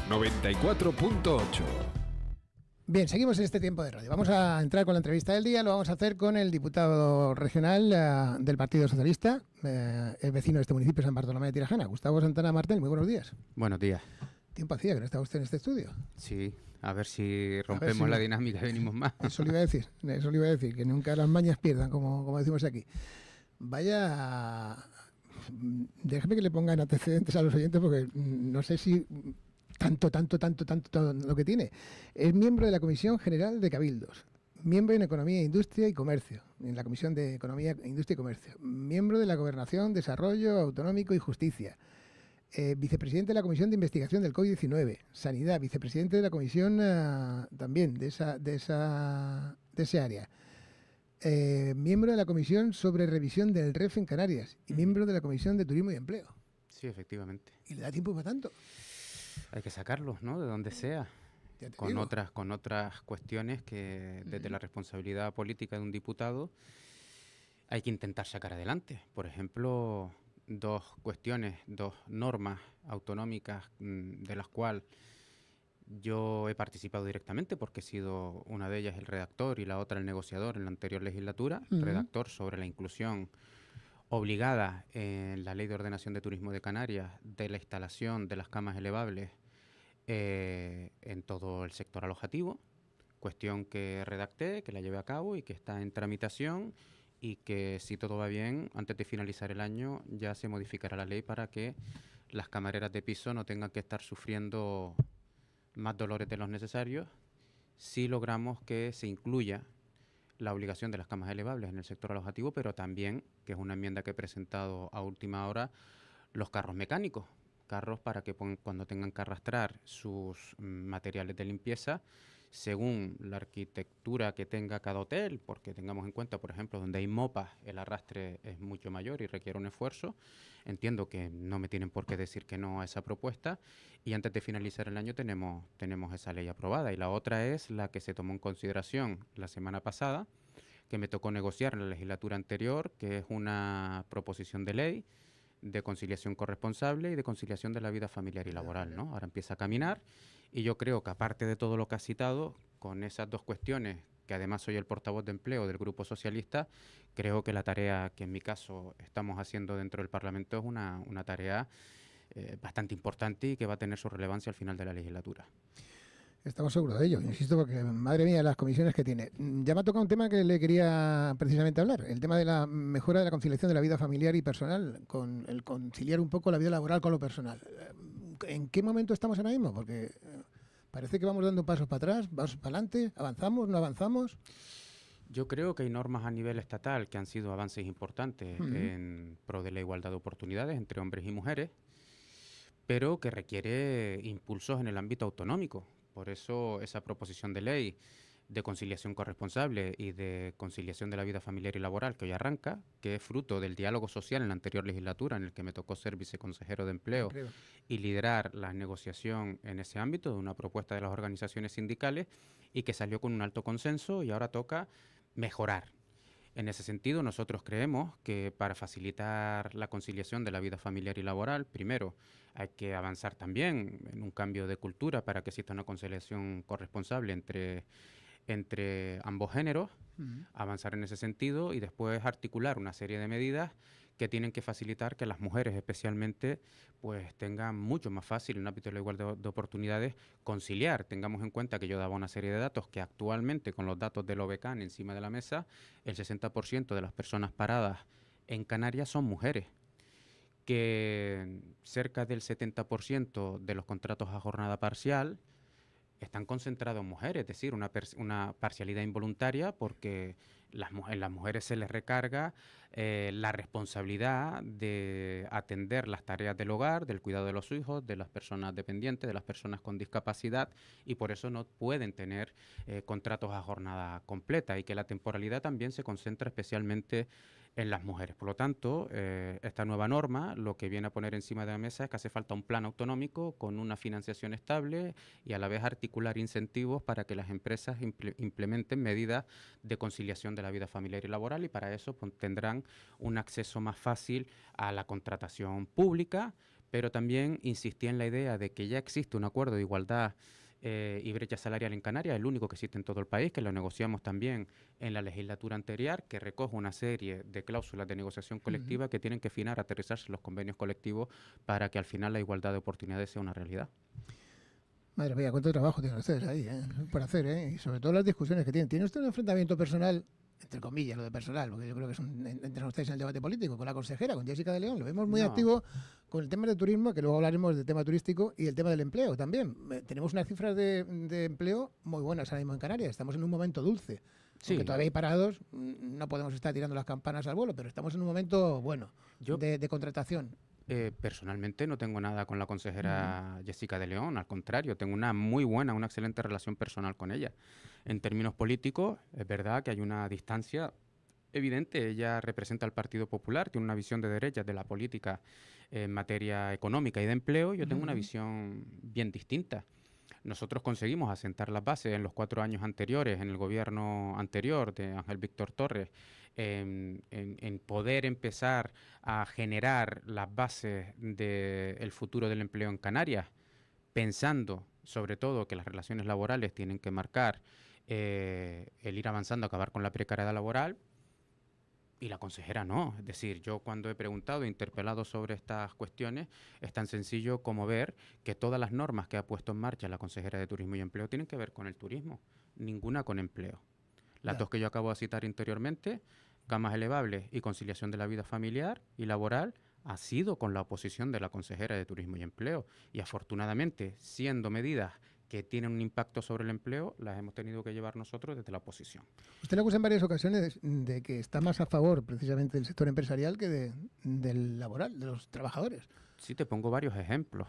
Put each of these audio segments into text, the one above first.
94.8. Bien, seguimos en este tiempo de radio. Vamos a entrar con la entrevista del día. Lo vamos a hacer con el diputado regional del Partido Socialista, el vecino de este municipio, San Bartolomé de Tirajana, Gustavo Santana Martel. Muy buenos días. Buenos días. Tiempo hacía que no estaba usted en este estudio. Sí, a ver si rompemos la dinámica y venimos más. Eso le iba a decir, que nunca las mañas pierdan, como decimos aquí. Vaya, déjeme que le ponga en antecedentes a los oyentes, porque no sé si tanto lo que tiene. Es miembro de la Comisión General de Cabildos, miembro en Economía, Industria y Comercio, en la Comisión de Economía, Industria y Comercio, miembro de la Gobernación, Desarrollo Autonómico y Justicia, vicepresidente de la Comisión de Investigación del COVID-19, Sanidad, vicepresidente de la Comisión también de ese área, miembro de la Comisión sobre Revisión del REF en Canarias y miembro de la Comisión de Turismo y Empleo. Sí, efectivamente. ¿Y le da tiempo para tanto? Hay que sacarlos, ¿no? De donde sea. Con otras cuestiones que desde la responsabilidad política de un diputado hay que intentar sacar adelante. Por ejemplo, dos normas autonómicas de las cuales yo he participado directamente, porque he sido una de ellas el redactor y la otra el negociador en la anterior legislatura, redactor sobre la inclusión obligada en la Ley de Ordenación de Turismo de Canarias de la instalación de las camas elevables en todo el sector alojativo, cuestión que redacté, que la llevé a cabo y que está en tramitación, y que, si todo va bien, antes de finalizar el año ya se modificará la ley para que las camareras de piso no tengan que estar sufriendo más dolores de los necesarios si logramos que se incluya la obligación de las camas elevables en el sector alojativo, pero también, que es una enmienda que he presentado a última hora, los carros mecánicos. Carros para que cuando tengan que arrastrar sus materiales de limpieza, según la arquitectura que tenga cada hotel, porque tengamos en cuenta, por ejemplo, donde hay mopas, el arrastre es mucho mayor y requiere un esfuerzo. Entiendo que no me tienen por qué decir que no a esa propuesta, y antes de finalizar el año tenemos esa ley aprobada. Y la otra es la que se tomó en consideración la semana pasada, que me tocó negociar en la legislatura anterior, que es una proposición de ley de conciliación corresponsable y de conciliación de la vida familiar y laboral, ¿no? Ahora empieza a caminar, y yo creo que, aparte de todo lo que ha citado, con esas dos cuestiones, que además soy el portavoz de empleo del Grupo Socialista, creo que la tarea que en mi caso estamos haciendo dentro del Parlamento es una tarea bastante importante y que va a tener su relevancia al final de la legislatura. Estamos seguros de ello, insisto, porque madre mía las comisiones que tiene. Ya me ha tocado un tema que le quería precisamente hablar, el tema de la mejora de la conciliación de la vida familiar y personal, con el conciliar un poco la vida laboral con lo personal. ¿En qué momento estamos ahora mismo? Porque parece que vamos dando pasos para atrás, pasos para adelante, avanzamos, no avanzamos. Yo creo que hay normas a nivel estatal que han sido avances importantes en pro de la igualdad de oportunidades entre hombres y mujeres, pero que requiere impulsos en el ámbito autonómico. Por eso esa proposición de ley de conciliación corresponsable y de conciliación de la vida familiar y laboral que hoy arranca, que es fruto del diálogo social en la anterior legislatura, en el que me tocó ser viceconsejero de empleo y liderar la negociación en ese ámbito de una propuesta de las organizaciones sindicales, y que salió con un alto consenso, y ahora toca mejorar. En ese sentido, nosotros creemos que para facilitar la conciliación de la vida familiar y laboral, primero, hay que avanzar también en un cambio de cultura para que exista una conciliación corresponsable entre ambos géneros, avanzar en ese sentido, y después articular una serie de medidas que tienen que facilitar que las mujeres especialmente pues tengan mucho más fácil en el ámbito de la igualdad de oportunidades conciliar. Tengamos en cuenta que yo daba una serie de datos que actualmente, con los datos del OBECAN encima de la mesa, el 60% de las personas paradas en Canarias son mujeres, que cerca del 70% de los contratos a jornada parcial están concentrados en mujeres, es decir, una parcialidad involuntaria, porque en las mujeres se les recarga la responsabilidad de atender las tareas del hogar, del cuidado de los hijos, de las personas dependientes, de las personas con discapacidad, y por eso no pueden tener contratos a jornada completa, y que la temporalidad también se concentra especialmente en las mujeres. Por lo tanto, esta nueva norma lo que viene a poner encima de la mesa es que hace falta un plan autonómico con una financiación estable, y a la vez articular incentivos para que las empresas implementen medidas de conciliación de la vida familiar y laboral, y para eso pues, tendrán un acceso más fácil a la contratación pública, pero también insistía en la idea de que ya existe un acuerdo de igualdad y brecha salarial en Canarias, el único que existe en todo el país, que lo negociamos también en la legislatura anterior, que recoge una serie de cláusulas de negociación colectiva que tienen que aterrizarse en los convenios colectivos para que al final la igualdad de oportunidades sea una realidad. Madre mía, cuánto trabajo tienen ustedes ahí, por hacer, y sobre todo las discusiones que tienen. ¿Tiene usted un enfrentamiento personal, entre comillas, lo de personal, porque yo creo que es entre ustedes en el debate político, con la consejera, con Jessica de León? Lo vemos muy activo con el tema del turismo, que luego hablaremos del tema turístico, y el tema del empleo también. Tenemos unas cifras de empleo muy buenas ahora mismo en Canarias. Estamos en un momento dulce. Sí. Aunque todavía hay parados, no podemos estar tirando las campanas al vuelo, pero estamos en un momento bueno de contratación. Personalmente no tengo nada con la consejera Jessica de León, al contrario, tengo una muy buena, una excelente relación personal con ella. En términos políticos, es verdad que hay una distancia evidente. Ella representa al Partido Popular, tiene una visión de derecha de la política en materia económica y de empleo. Yo tengo una visión bien distinta. Nosotros conseguimos asentar las bases en los 4 años anteriores, en el gobierno anterior de Ángel Víctor Torres, en poder empezar a generar las bases del futuro del empleo en Canarias, pensando sobre todo que las relaciones laborales tienen que marcar el ir avanzando, acabar con la precariedad laboral. Y la consejera no. Es decir, yo cuando he preguntado e interpelado sobre estas cuestiones, es tan sencillo como ver que todas las normas que ha puesto en marcha la consejera de Turismo y Empleo tienen que ver con el turismo, ninguna con empleo. Las dos que yo acabo de citar anteriormente, camas elevables y conciliación de la vida familiar y laboral, ha sido con la oposición de la consejera de Turismo y Empleo. Y afortunadamente, siendo medidas que tienen un impacto sobre el empleo, las hemos tenido que llevar nosotros desde la oposición. Usted le acusa en varias ocasiones de que está más a favor precisamente del sector empresarial que del laboral, de los trabajadores. Sí, te pongo varios ejemplos.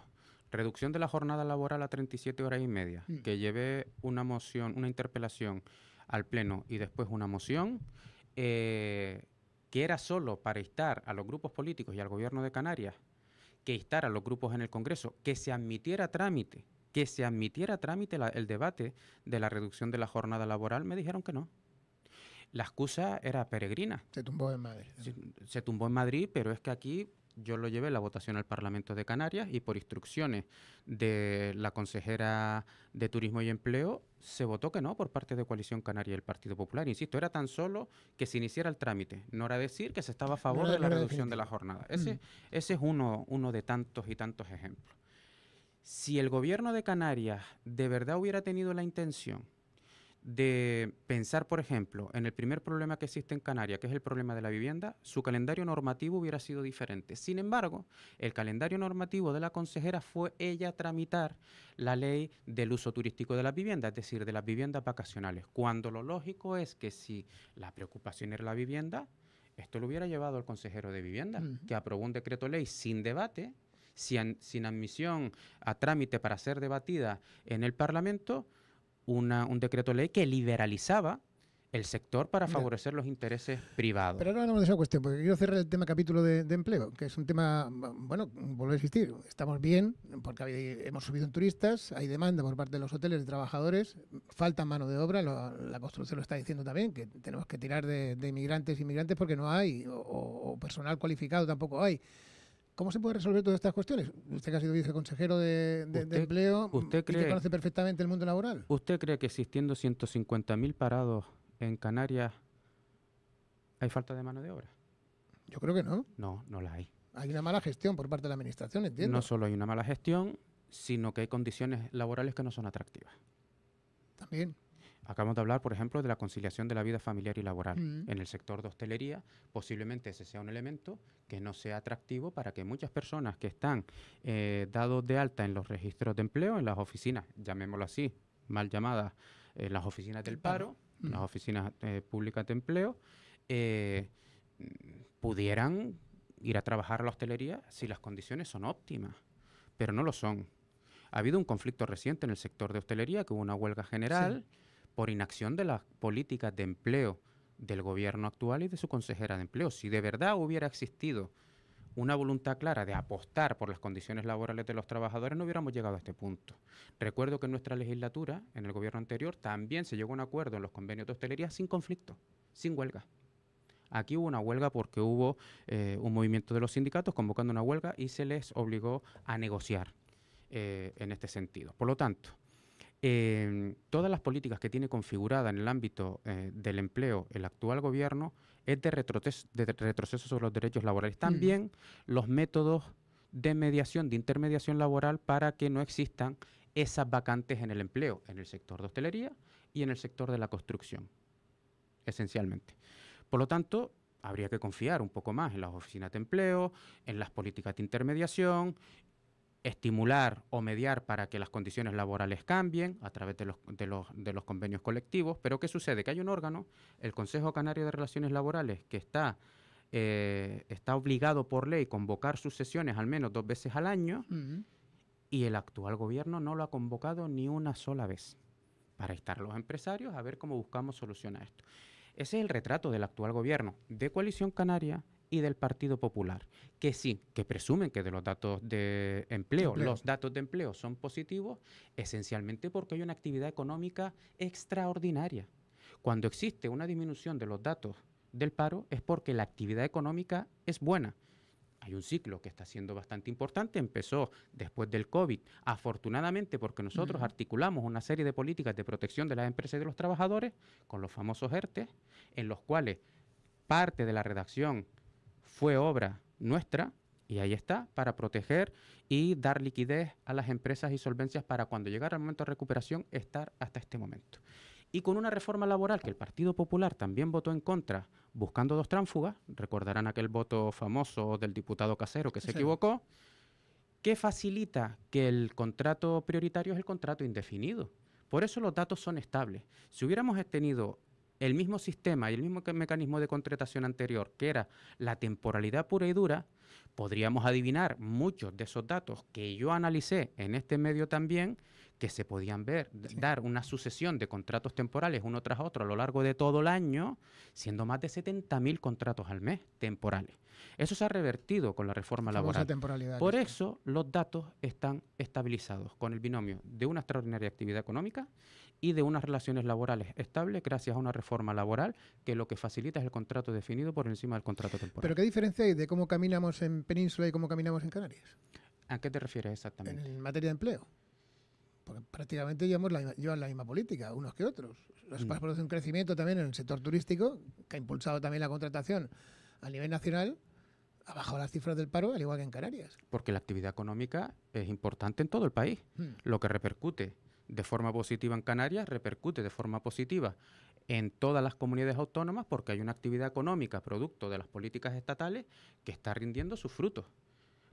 Reducción de la jornada laboral a 37 horas y media, que llevé una moción, una interpelación al Pleno y después una moción que era solo para instar a los grupos políticos y al Gobierno de Canarias, que instara a los grupos en el Congreso, que se admitiera a trámite el debate de la reducción de la jornada laboral. Me dijeron que no. La excusa era peregrina. Se tumbó en Madrid. Se tumbó en Madrid, pero es que aquí yo lo llevé la votación al Parlamento de Canarias y por instrucciones de la consejera de Turismo y Empleo se votó que no por parte de Coalición Canaria y el Partido Popular. Insisto, era tan solo que se iniciara el trámite. No era decir que se estaba a favor de la reducción de la jornada. Ese es uno de tantos y tantos ejemplos. Si el Gobierno de Canarias de verdad hubiera tenido la intención de pensar, por ejemplo, en el primer problema que existe en Canarias, que es el problema de la vivienda, su calendario normativo hubiera sido diferente. Sin embargo, el calendario normativo de la consejera fue ella tramitar la ley del uso turístico de las viviendas, es decir, de las viviendas vacacionales, cuando lo lógico es que si la preocupación era la vivienda, esto lo hubiera llevado el consejero de Vivienda, que aprobó un decreto ley sin debate, sin admisión a trámite para ser debatida en el Parlamento, un decreto ley que liberalizaba el sector para favorecer los intereses privados. Pero ahora hablamos de esa cuestión, porque quiero cerrar el tema capítulo de empleo, que es un tema, bueno, vuelve a existir. Estamos bien, porque hemos subido en turistas, hay demanda por parte de los hoteles de trabajadores, falta mano de obra, la construcción lo está diciendo también, que tenemos que tirar de inmigrantes porque no hay, o personal cualificado tampoco hay. ¿Cómo se puede resolver todas estas cuestiones? Usted que ha sido viceconsejero de empleo y que conoce perfectamente el mundo laboral. ¿Usted cree que existiendo 150.000 parados en Canarias hay falta de mano de obra? Yo creo que no. No, no la hay. Hay una mala gestión por parte de la administración, entiendo. No solo hay una mala gestión, sino que hay condiciones laborales que no son atractivas. También. Acabamos de hablar, por ejemplo, de la conciliación de la vida familiar y laboral. En el sector de hostelería, posiblemente ese sea un elemento que no sea atractivo para que muchas personas que están dados de alta en los registros de empleo, en las oficinas, llamémoslo así, mal llamadas, las oficinas del paro, las oficinas públicas de empleo, pudieran ir a trabajar a la hostelería si las condiciones son óptimas, pero no lo son. Ha habido un conflicto reciente en el sector de hostelería, que hubo una huelga general, por inacción de las políticas de empleo del gobierno actual y de su consejera de empleo. Si de verdad hubiera existido una voluntad clara de apostar por las condiciones laborales de los trabajadores, no hubiéramos llegado a este punto. Recuerdo que en nuestra legislatura, en el gobierno anterior, también se llegó a un acuerdo en los convenios de hostelería sin conflicto, sin huelga. Aquí hubo una huelga porque hubo un movimiento de los sindicatos convocando una huelga y se les obligó a negociar en este sentido. Por lo tanto, todas las políticas que tiene configurada en el ámbito del empleo el actual gobierno es de retroceso sobre los derechos laborales. También los métodos de mediación, de intermediación laboral para que no existan esas vacantes en el empleo, en el sector de hostelería y en el sector de la construcción, esencialmente. Por lo tanto, habría que confiar un poco más en las oficinas de empleo, en las políticas de intermediación, estimular o mediar para que las condiciones laborales cambien a través de los convenios colectivos. Pero ¿qué sucede? Que hay un órgano, el Consejo Canario de Relaciones Laborales, que está obligado por ley a convocar sus sesiones al menos 2 veces al año, y el actual gobierno no lo ha convocado ni una sola vez para estar los empresarios a ver cómo buscamos solución a esto. Ese es el retrato del actual gobierno de Coalición Canaria y del Partido Popular, que sí, que presumen que de los datos de empleo, los datos de empleo son positivos, esencialmente porque hay una actividad económica extraordinaria. Cuando existe una disminución de los datos del paro es porque la actividad económica es buena. Hay un ciclo que está siendo bastante importante, empezó después del COVID, afortunadamente porque nosotros articulamos una serie de políticas de protección de las empresas y de los trabajadores, con los famosos ERTE, en los cuales parte de la redacción fue obra nuestra, y ahí está, para proteger y dar liquidez a las empresas y solvencias para cuando llegara el momento de recuperación, estar hasta este momento. Y con una reforma laboral que el Partido Popular también votó en contra, buscando 2 tránsfugas, recordarán aquel voto famoso del diputado Casero que se equivocó, que facilita que el contrato prioritario es el contrato indefinido. Por eso los datos son estables. Si hubiéramos tenido el mismo sistema y el mismo mecanismo de contratación anterior, que era la temporalidad pura y dura, podríamos adivinar muchos de esos datos que yo analicé en este medio también, que se podían ver, dar una sucesión de contratos temporales uno tras otro a lo largo de todo el año, siendo más de 70.000 contratos al mes temporales. Eso se ha revertido con la reforma laboral. Por eso los datos están estabilizados con el binomio de una extraordinaria actividad económica y de unas relaciones laborales estables gracias a una reforma laboral que lo que facilita es el contrato definido por encima del contrato temporal. ¿Pero qué diferencia hay de cómo caminamos en Península y cómo caminamos en Canarias? ¿A qué te refieres exactamente? En materia de empleo. Porque prácticamente llevan la misma política, unos que otros. Los pasos produce un crecimiento también en el sector turístico, que ha impulsado también la contratación a nivel nacional, ha bajado las cifras del paro, al igual que en Canarias. Porque la actividad económica es importante en todo el país. Lo que repercute de forma positiva en Canarias, repercute de forma positiva en todas las comunidades autónomas, porque hay una actividad económica producto de las políticas estatales que está rindiendo sus frutos.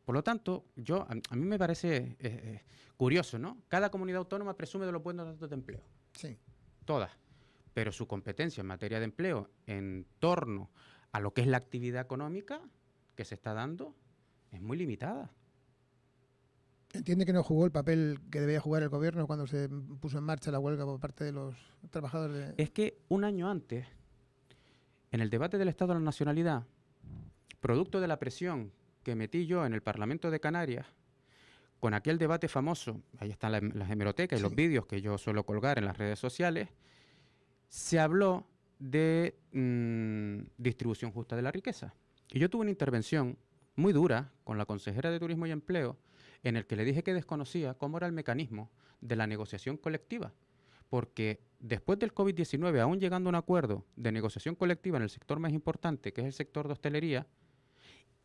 Por lo tanto, a mí me parece curioso, ¿no? Cada comunidad autónoma presume de los buenos datos de empleo. Sí. Todas. Pero su competencia en materia de empleo en torno a lo que es la actividad económica que se está dando es muy limitada. ¿Entiende que no jugó el papel que debía jugar el gobierno cuando se puso en marcha la huelga por parte de los trabajadores? Es que un año antes, en el debate del Estado de la Nacionalidad, producto de la presión que metí yo en el Parlamento de Canarias, con aquel debate famoso, ahí están las hemerotecas y los vídeos que yo suelo colgar en las redes sociales, se habló de distribución justa de la riqueza. Y yo tuve una intervención muy dura con la consejera de Turismo y Empleo, en el que le dije que desconocía cómo era el mecanismo de la negociación colectiva. Porque después del COVID-19, aún llegando a un acuerdo de negociación colectiva en el sector más importante, que es el sector de hostelería,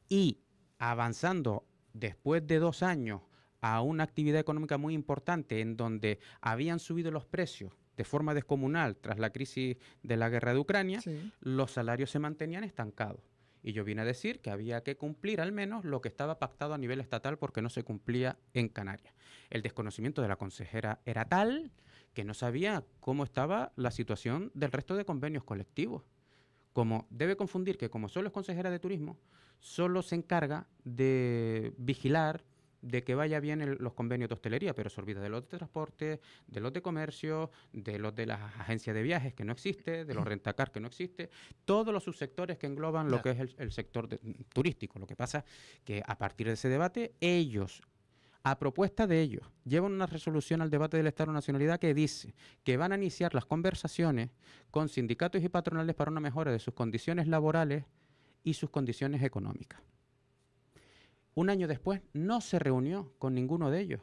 y avanzando después de 2 años a una actividad económica muy importante en donde habían subido los precios de forma descomunal tras la crisis de la guerra de Ucrania, los salarios se mantenían estancados. Y yo vine a decir que había que cumplir al menos lo que estaba pactado a nivel estatal porque no se cumplía en Canarias. El desconocimiento de la consejera era tal que no sabía cómo estaba la situación del resto de convenios colectivos. Como debe confundir que como solo es consejera de turismo, solo se encarga de vigilar de que vaya bien los convenios de hostelería, pero se olvida de los de transporte, de los de comercio, de los de las agencias de viajes, que no existe, de los rentacar, que no existe, todos los subsectores que engloban lo que es el sector turístico. Lo que pasa que a partir de ese debate, ellos a propuesta de ellos, llevan una resolución al debate del Estado de Nacionalidad que dice que van a iniciar las conversaciones con sindicatos y patronales para una mejora de sus condiciones laborales y sus condiciones económicas. Un año después no se reunió con ninguno de ellos,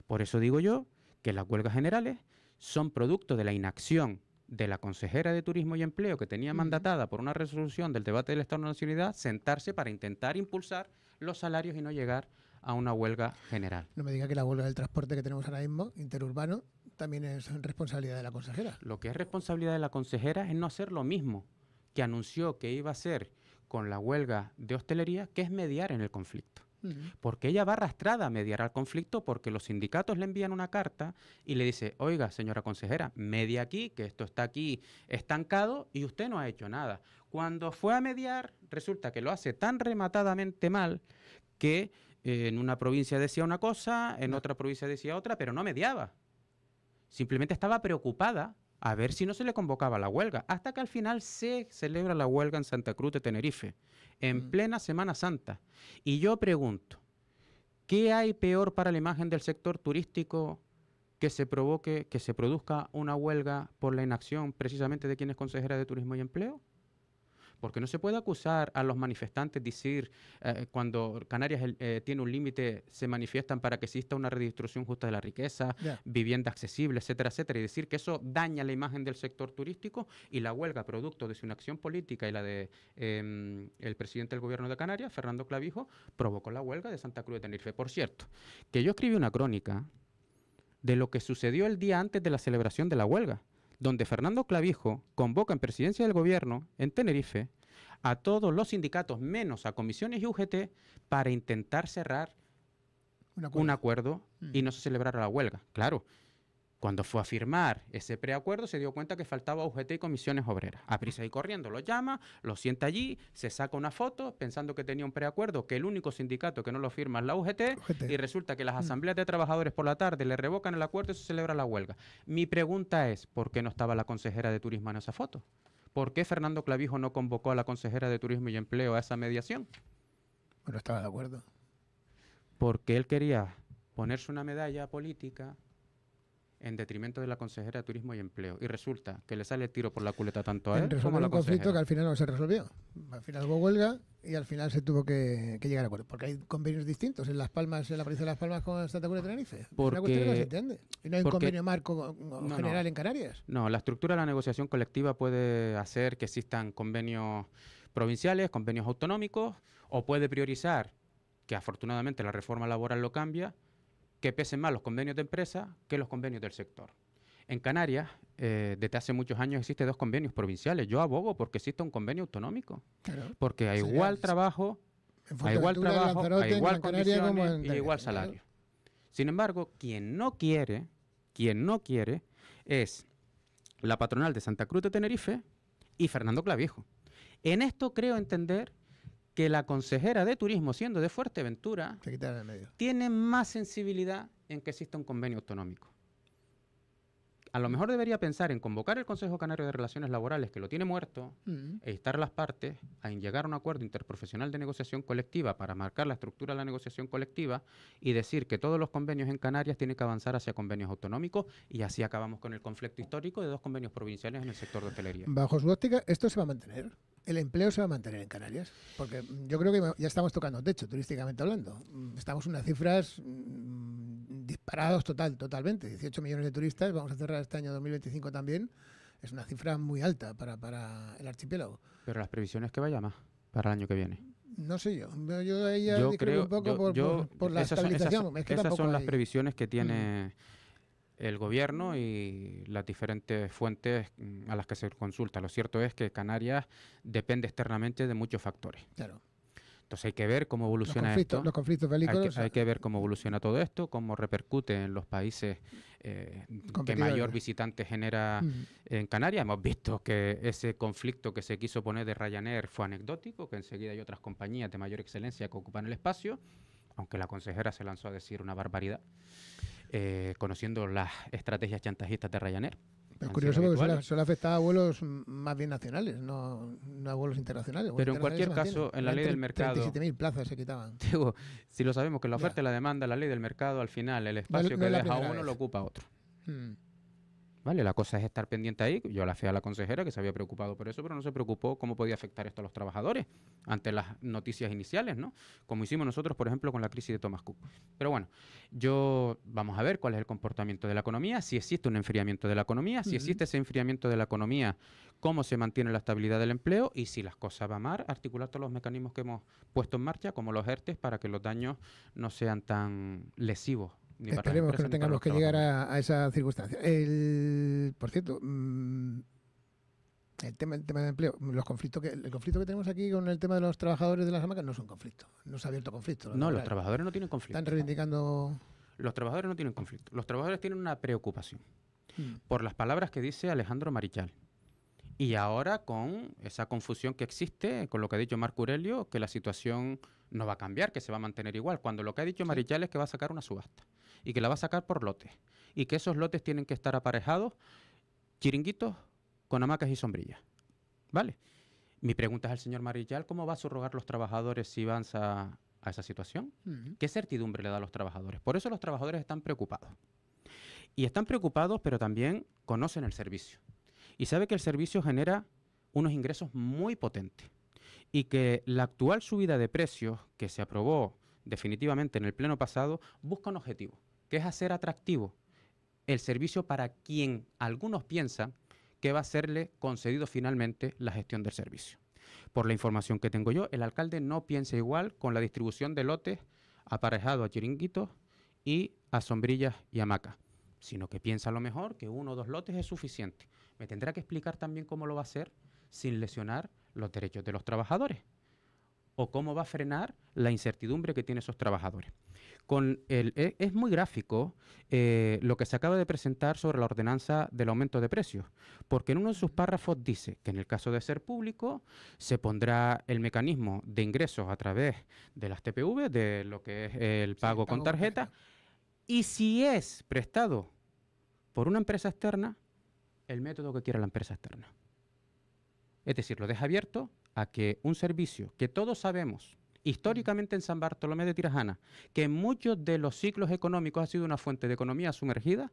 Por eso digo yo que las huelgas generales son producto de la inacción de la consejera de Turismo y Empleo, que tenía mandatada por una resolución del debate del Estado de Nacionalidad sentarse para intentar impulsar los salarios y no llegar a una huelga general. No me diga que la huelga del transporte que tenemos ahora mismo, interurbano, también es responsabilidad de la consejera. Lo que es responsabilidad de la consejera es no hacer lo mismo que anunció que iba a hacer con la huelga de hostelería, que es mediar en el conflicto. Porque ella va arrastrada a mediar al conflicto porque los sindicatos le envían una carta y le dice, oiga, señora consejera, media aquí, que esto está aquí estancado y usted no ha hecho nada. Cuando fue a mediar, resulta que lo hace tan rematadamente mal que en una provincia decía una cosa, en otra provincia decía otra, pero no mediaba. Simplemente estaba preocupada a ver si no se le convocaba la huelga, hasta que al final se celebra la huelga en Santa Cruz de Tenerife, en plena Semana Santa. Y yo pregunto, ¿qué hay peor para la imagen del sector turístico que se produzca una huelga por la inacción precisamente de quien es consejera de Turismo y Empleo? Porque no se puede acusar a los manifestantes, decir, cuando Canarias tiene un límite, se manifiestan para que exista una redistribución justa de la riqueza, vivienda accesible, etcétera, etcétera, y decir que eso daña la imagen del sector turístico, y la huelga, producto de su inacción política y la de el presidente del gobierno de Canarias, Fernando Clavijo, provocó la huelga de Santa Cruz de Tenerife. Por cierto, que yo escribí una crónica de lo que sucedió el día antes de la celebración de la huelga, donde Fernando Clavijo convoca en presidencia del gobierno en Tenerife a todos los sindicatos, menos a comisiones y UGT, para intentar cerrar un acuerdo y no se celebrara la huelga. Claro, cuando fue a firmar ese preacuerdo se dio cuenta que faltaba UGT y comisiones obreras. A prisa y corriendo lo llama, lo sienta allí, se saca una foto pensando que tenía un preacuerdo, que el único sindicato que no lo firma es la UGT. Y resulta que las asambleas de trabajadores por la tarde le revocan el acuerdo y se celebra la huelga. Mi pregunta es, ¿por qué no estaba la consejera de Turismo en esa foto? ¿Por qué Fernando Clavijo no convocó a la consejera de Turismo y Empleo a esa mediación? Bueno, estaba de acuerdo. Porque él quería ponerse una medalla política en detrimento de la consejera de Turismo y Empleo. Y resulta que le sale el tiro por la culeta tanto a él como a la consejera. Un conflicto que al final no se resolvió. Al final hubo huelga y al final se tuvo que llegar a acuerdo. Porque hay convenios distintos en Las Palmas, en la provincia de Las Palmas con Santa Cruz de Tenerife. Es una cuestión que no se entiende. Y no hay un convenio marco general en Canarias. No, la estructura de la negociación colectiva puede hacer que existan convenios provinciales, convenios autonómicos, o puede priorizar, que afortunadamente la reforma laboral lo cambia, que pesen más los convenios de empresa que los convenios del sector. En Canarias, desde hace muchos años existen 2 convenios provinciales. Yo abogo porque exista un convenio autonómico. Claro. Porque a igual trabajo, a igual condiciones y igual salario. Sin embargo, quien no quiere es la patronal de Santa Cruz de Tenerife y Fernando Clavijo. En esto creo entender que la consejera de Turismo, siendo de Fuerteventura, tiene más sensibilidad en que exista un convenio autonómico. A lo mejor debería pensar en convocar el Consejo Canario de Relaciones Laborales, que lo tiene muerto, e instar a las partes a llegar a un acuerdo interprofesional de negociación colectiva para marcar la estructura de la negociación colectiva y decir que todos los convenios en Canarias tienen que avanzar hacia convenios autonómicos, y así acabamos con el conflicto histórico de 2 convenios provinciales en el sector de hostelería. Bajo su óptica, ¿esto se va a mantener? ¿El empleo se va a mantener en Canarias? Porque yo creo que ya estamos tocando techo, turísticamente hablando. Estamos en unas cifras disparados totalmente. 18 millones de turistas, vamos a cerrar este año 2025 también. Es una cifra muy alta para el archipiélago. Pero las previsiones que vaya más para el año que viene. No sé yo. Yo ahí ya creo un poco por la estabilización. Esas son las previsiones que tiene el gobierno y las diferentes fuentes a las que se consulta. Lo cierto es que Canarias depende externamente de muchos factores. Claro. Entonces hay que ver cómo evoluciona esto. Los conflictos bélicos. Hay que ver cómo evoluciona todo esto, cómo repercute en los países que mayor visitante genera en Canarias. Hemos visto que ese conflicto que se quiso poner de Ryanair fue anecdótico, que enseguida hay otras compañías de mayor excelencia que ocupan el espacio, aunque la consejera se lanzó a decir una barbaridad, conociendo las estrategias chantajistas de Ryanair. Es curioso porque suele afectar a vuelos más bien nacionales, no a vuelos internacionales. Pero en cualquier caso, en la ley del mercado... 37.000 plazas se quitaban. Digo, si lo sabemos que la oferta y la demanda, la ley del mercado, al final, el espacio que deja uno lo ocupa otro. ¿Vale? La cosa es estar pendiente ahí. Yo la fui a la consejera que se había preocupado por eso, pero no se preocupó cómo podía afectar esto a los trabajadores ante las noticias iniciales, ¿no? Como hicimos nosotros, por ejemplo, con la crisis de Thomas Cook. Pero bueno, vamos a ver cuál es el comportamiento de la economía, si existe un enfriamiento de la economía, si existe ese enfriamiento de la economía, cómo se mantiene la estabilidad del empleo y si las cosas van mal, articular todos los mecanismos que hemos puesto en marcha, como los ERTEs, para que los daños no sean tan lesivos. Esperemos que no tengamos que llegar a esa circunstancia. Por cierto, el tema de empleo, el conflicto que tenemos aquí con el tema de los trabajadores de las hamacas no es un conflicto, no se ha abierto conflicto. No, los trabajadores no tienen conflicto. Están reivindicando... Los trabajadores no tienen conflicto. Los trabajadores tienen una preocupación por las palabras que dice Alejandro Marichal. Y ahora con esa confusión que existe, con lo que ha dicho Marco Aurelio, que la situación no va a cambiar, que se va a mantener igual, cuando lo que ha dicho Marichal es que va a sacar una subasta y que la va a sacar por lotes y que esos lotes tienen que estar aparejados chiringuitos con hamacas y sombrillas. ¿Vale? Mi pregunta es al señor Marichal, ¿cómo va a subrogar los trabajadores si van a esa situación? ¿Qué certidumbre le da a los trabajadores? Por eso los trabajadores están preocupados. Y están preocupados, pero también conocen el servicio. Y sabe que el servicio genera unos ingresos muy potentes y que la actual subida de precios que se aprobó definitivamente en el pleno pasado busca un objetivo, que es hacer atractivo el servicio para quien algunos piensan que va a serle concedido finalmente la gestión del servicio. Por la información que tengo yo, el alcalde no piensa igual con la distribución de lotes aparejados a chiringuitos y a sombrillas y hamacas, sino que piensa a lo mejor que 1 o 2 lotes es suficiente. Me tendrá que explicar también cómo lo va a hacer sin lesionar los derechos de los trabajadores o cómo va a frenar la incertidumbre que tienen esos trabajadores. Es muy gráfico lo que se acaba de presentar sobre la ordenanza del aumento de precios, porque en uno de sus párrafos dice que en el caso de ser público se pondrá el mecanismo de ingresos a través de las TPV, de lo que es el pago con tarjeta, y si es prestado por una empresa externa, el método que quiera la empresa externa. Es decir, lo deja abierto a que un servicio que todos sabemos, históricamente en San Bartolomé de Tirajana, que en muchos de los ciclos económicos ha sido una fuente de economía sumergida,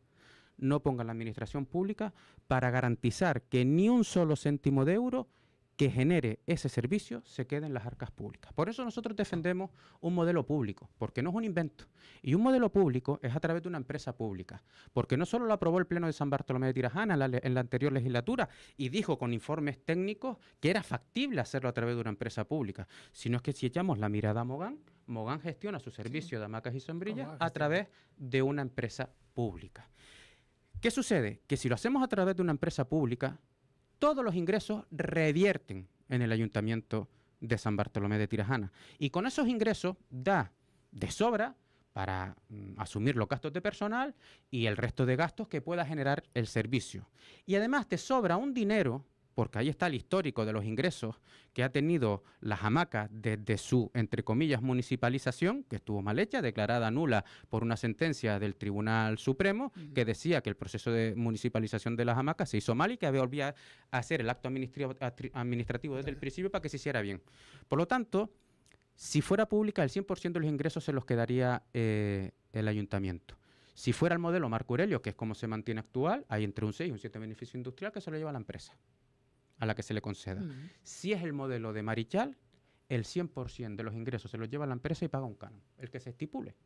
no ponga la administración pública para garantizar que ni un solo céntimo de euro que genere ese servicio se quede en las arcas públicas. Por eso nosotros defendemos un modelo público, porque no es un invento. Y un modelo público es a través de una empresa pública, porque no solo lo aprobó el Pleno de San Bartolomé de Tirajana en la anterior legislatura y dijo con informes técnicos que era factible hacerlo a través de una empresa pública, sino que si echamos la mirada a Mogán, Mogán gestiona su servicio de hamacas y sombrillas a través de una empresa pública. ¿Qué sucede? Que si lo hacemos a través de una empresa pública, todos los ingresos revierten en el Ayuntamiento de San Bartolomé de Tirajana. Y con esos ingresos da de sobra para asumir los gastos de personal y el resto de gastos que pueda generar el servicio. Y además te sobra un dinero, porque ahí está el histórico de los ingresos que ha tenido las hamacas desde su, entre comillas, municipalización, que estuvo mal hecha, declarada nula por una sentencia del Tribunal Supremo, que decía que el proceso de municipalización de las hamacas se hizo mal y que volvía a hacer el acto administrativo desde el principio para que se hiciera bien. Por lo tanto, si fuera pública, el 100% de los ingresos se los quedaría el ayuntamiento. Si fuera el modelo Marco Aurelio, que es como se mantiene actual, hay entre un 6 y un 7 beneficio industrial que se lo lleva la empresa a la que se le conceda. Si es el modelo de Marichal, el 100% de los ingresos se los lleva la empresa y paga un canon, el que se estipule.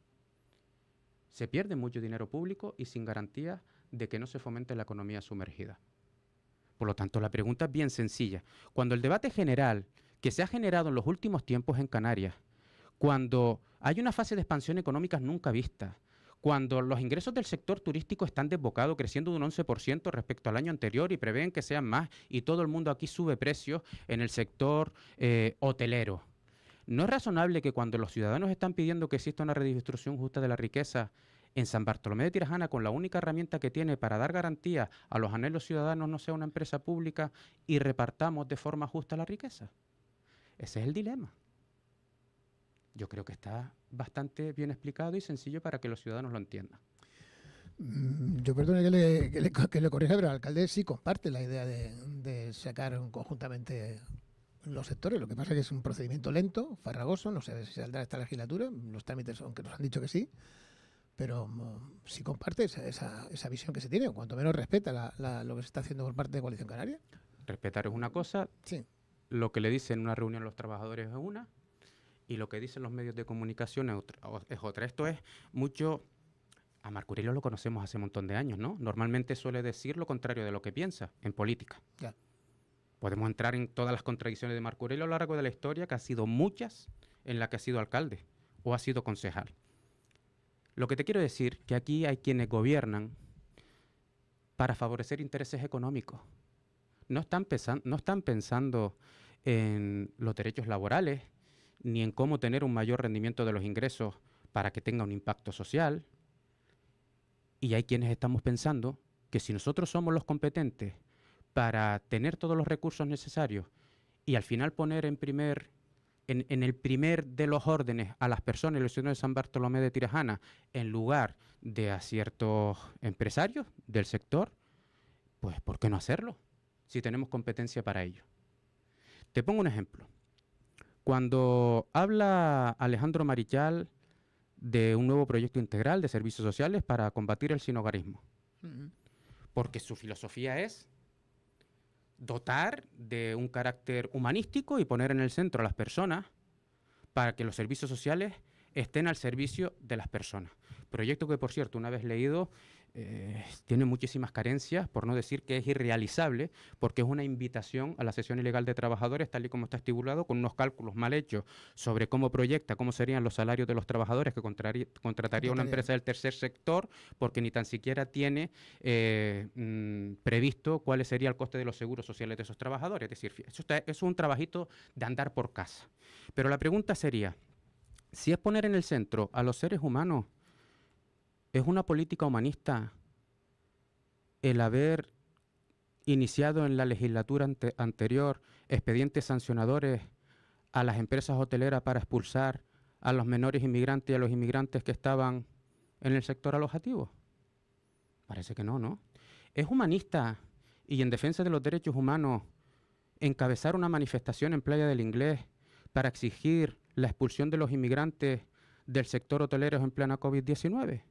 Se pierde mucho dinero público y sin garantía de que no se fomente la economía sumergida. Por lo tanto, la pregunta es bien sencilla. Cuando el debate general que se ha generado en los últimos tiempos en Canarias, cuando hay una fase de expansión económica nunca vista, cuando los ingresos del sector turístico están desbocados, creciendo de un 11% respecto al año anterior y prevén que sean más, y todo el mundo aquí sube precios en el sector hotelero. ¿No es razonable que cuando los ciudadanos están pidiendo que exista una redistribución justa de la riqueza, en San Bartolomé de Tirajana, con la única herramienta que tiene para dar garantía a los anhelos ciudadanos, no sea una empresa pública y repartamos de forma justa la riqueza? Ese es el dilema. Yo creo que está bastante bien explicado y sencillo para que los ciudadanos lo entiendan. Yo perdone que le corrija, pero el alcalde sí comparte la idea de sacar conjuntamente los sectores. Lo que pasa es que es un procedimiento lento, farragoso, no sé si saldrá esta legislatura, los trámites, aunque nos han dicho que sí, pero sí comparte esa visión que se tiene, o cuanto menos respeta lo que se está haciendo por parte de Coalición Canaria. Respetar es una cosa, Sí. lo que le dicen en una reunión los trabajadores es una, y lo que dicen los medios de comunicación es otra. Esto es mucho... A Marco Aurelio lo conocemos hace un montón de años, ¿no? Normalmente suele decir lo contrario de lo que piensa en política. Ya. Podemos entrar en todas las contradicciones de Marco Aurelio a lo largo de la historia, que ha sido muchas en las que ha sido alcalde o ha sido concejal. Lo que te quiero decir que aquí hay quienes gobiernan para favorecer intereses económicos. No están pensando en los derechos laborales, ni en cómo tener un mayor rendimiento de los ingresos para que tenga un impacto social. Y hay quienes estamos pensando que si nosotros somos los competentes para tener todos los recursos necesarios y al final poner en el primer de los órdenes a las personas, los ciudadanos de San Bartolomé de Tirajana, en lugar de a ciertos empresarios del sector, pues ¿por qué no hacerlo? Si tenemos competencia para ello. Te pongo un ejemplo. Cuando habla Alejandro Marichal de un nuevo proyecto integral de servicios sociales para combatir el sinhogarismo, porque su filosofía es dotar de un carácter humanístico y poner en el centro a las personas para que los servicios sociales estén al servicio de las personas. Proyecto que, por cierto, una vez leído, tiene muchísimas carencias, por no decir que es irrealizable, porque es una invitación a la cesión ilegal de trabajadores, tal y como está estipulado, con unos cálculos mal hechos sobre cómo proyecta, cómo serían los salarios de los trabajadores que contrataría una empresa del tercer sector, porque ni tan siquiera tiene previsto cuál sería el coste de los seguros sociales de esos trabajadores. Es decir, eso es un trabajito de andar por casa. Pero la pregunta sería, si es poner en el centro a los seres humanos, ¿es una política humanista el haber iniciado en la legislatura anterior expedientes sancionadores a las empresas hoteleras para expulsar a los menores inmigrantes y a los inmigrantes que estaban en el sector alojativo? Parece que no, ¿no? ¿Es humanista y en defensa de los derechos humanos encabezar una manifestación en Playa del Inglés para exigir la expulsión de los inmigrantes del sector hotelero en plena COVID-19?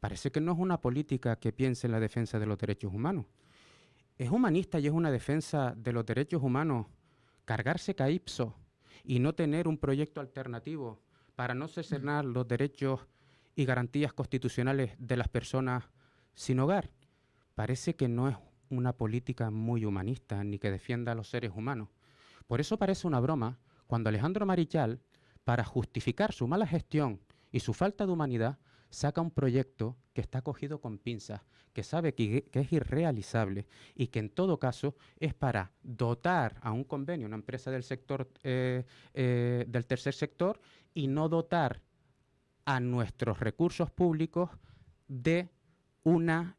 Parece que no es una política que piense en la defensa de los derechos humanos. Es humanista y es una defensa de los derechos humanos cargarse caipso y no tener un proyecto alternativo para no cercenar los derechos y garantías constitucionales de las personas sin hogar. Parece que no es una política muy humanista ni que defienda a los seres humanos. Por eso parece una broma cuando Alejandro Marichal, para justificar su mala gestión y su falta de humanidad, saca un proyecto que está cogido con pinzas, que sabe que es irrealizable y que en todo caso es para dotar a un convenio, una empresa del sector del tercer sector, y no dotar a nuestros recursos públicos de una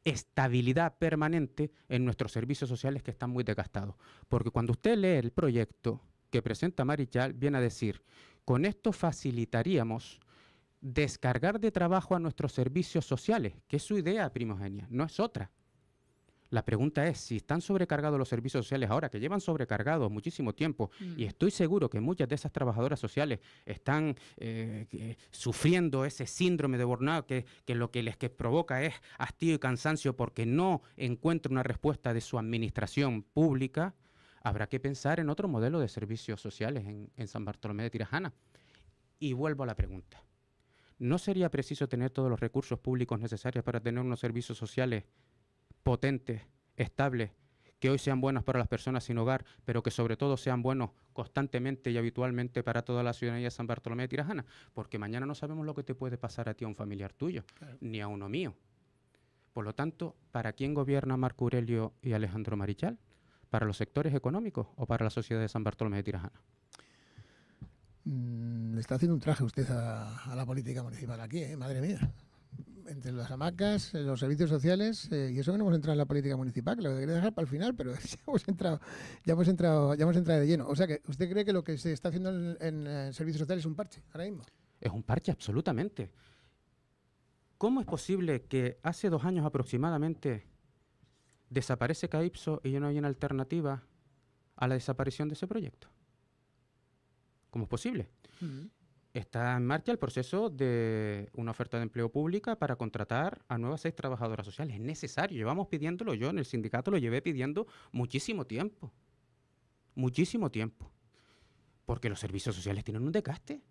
estabilidad permanente en nuestros servicios sociales que están muy desgastados. Porque cuando usted lee el proyecto que presenta Marichal, viene a decir, con esto facilitaríamos descargar de trabajo a nuestros servicios sociales, que es su idea primogénea, no es otra. La pregunta es, si están sobrecargados los servicios sociales ahora, que llevan sobrecargados muchísimo tiempo, y estoy seguro que muchas de esas trabajadoras sociales están sufriendo ese síndrome de burnout, que lo que les provoca es hastío y cansancio porque no encuentran una respuesta de su administración pública, habrá que pensar en otro modelo de servicios sociales en San Bartolomé de Tirajana. Y vuelvo a la pregunta. ¿No sería preciso tener todos los recursos públicos necesarios para tener unos servicios sociales potentes, estables, que hoy sean buenos para las personas sin hogar, pero que sobre todo sean buenos constantemente y habitualmente para toda la ciudadanía de San Bartolomé de Tirajana? Porque mañana no sabemos lo que te puede pasar a ti, a un familiar tuyo, claro, ni a uno mío. Por lo tanto, ¿para quién gobierna Marco Aurelio y Alejandro Marichal? ¿Para los sectores económicos o para la sociedad de San Bartolomé de Tirajana? Le está haciendo un traje usted a la política municipal aquí, madre mía. Entre las hamacas, los servicios sociales, y eso que no hemos entrado en la política municipal, que lo quería dejar para el final, pero ya hemos entrado de lleno. O sea, que ¿usted cree que lo que se está haciendo en servicios sociales es un parche ahora mismo? Es un parche, absolutamente. ¿Cómo es posible que hace 2 años aproximadamente desaparece Calypso y ya no hay una alternativa a la desaparición de ese proyecto? ¿Cómo es posible? Está en marcha el proceso de una oferta de empleo pública para contratar a nuevas 6 trabajadoras sociales. Es necesario, llevamos pidiéndolo, yo en el sindicato lo llevé pidiendo muchísimo tiempo, porque los servicios sociales tienen un desgaste,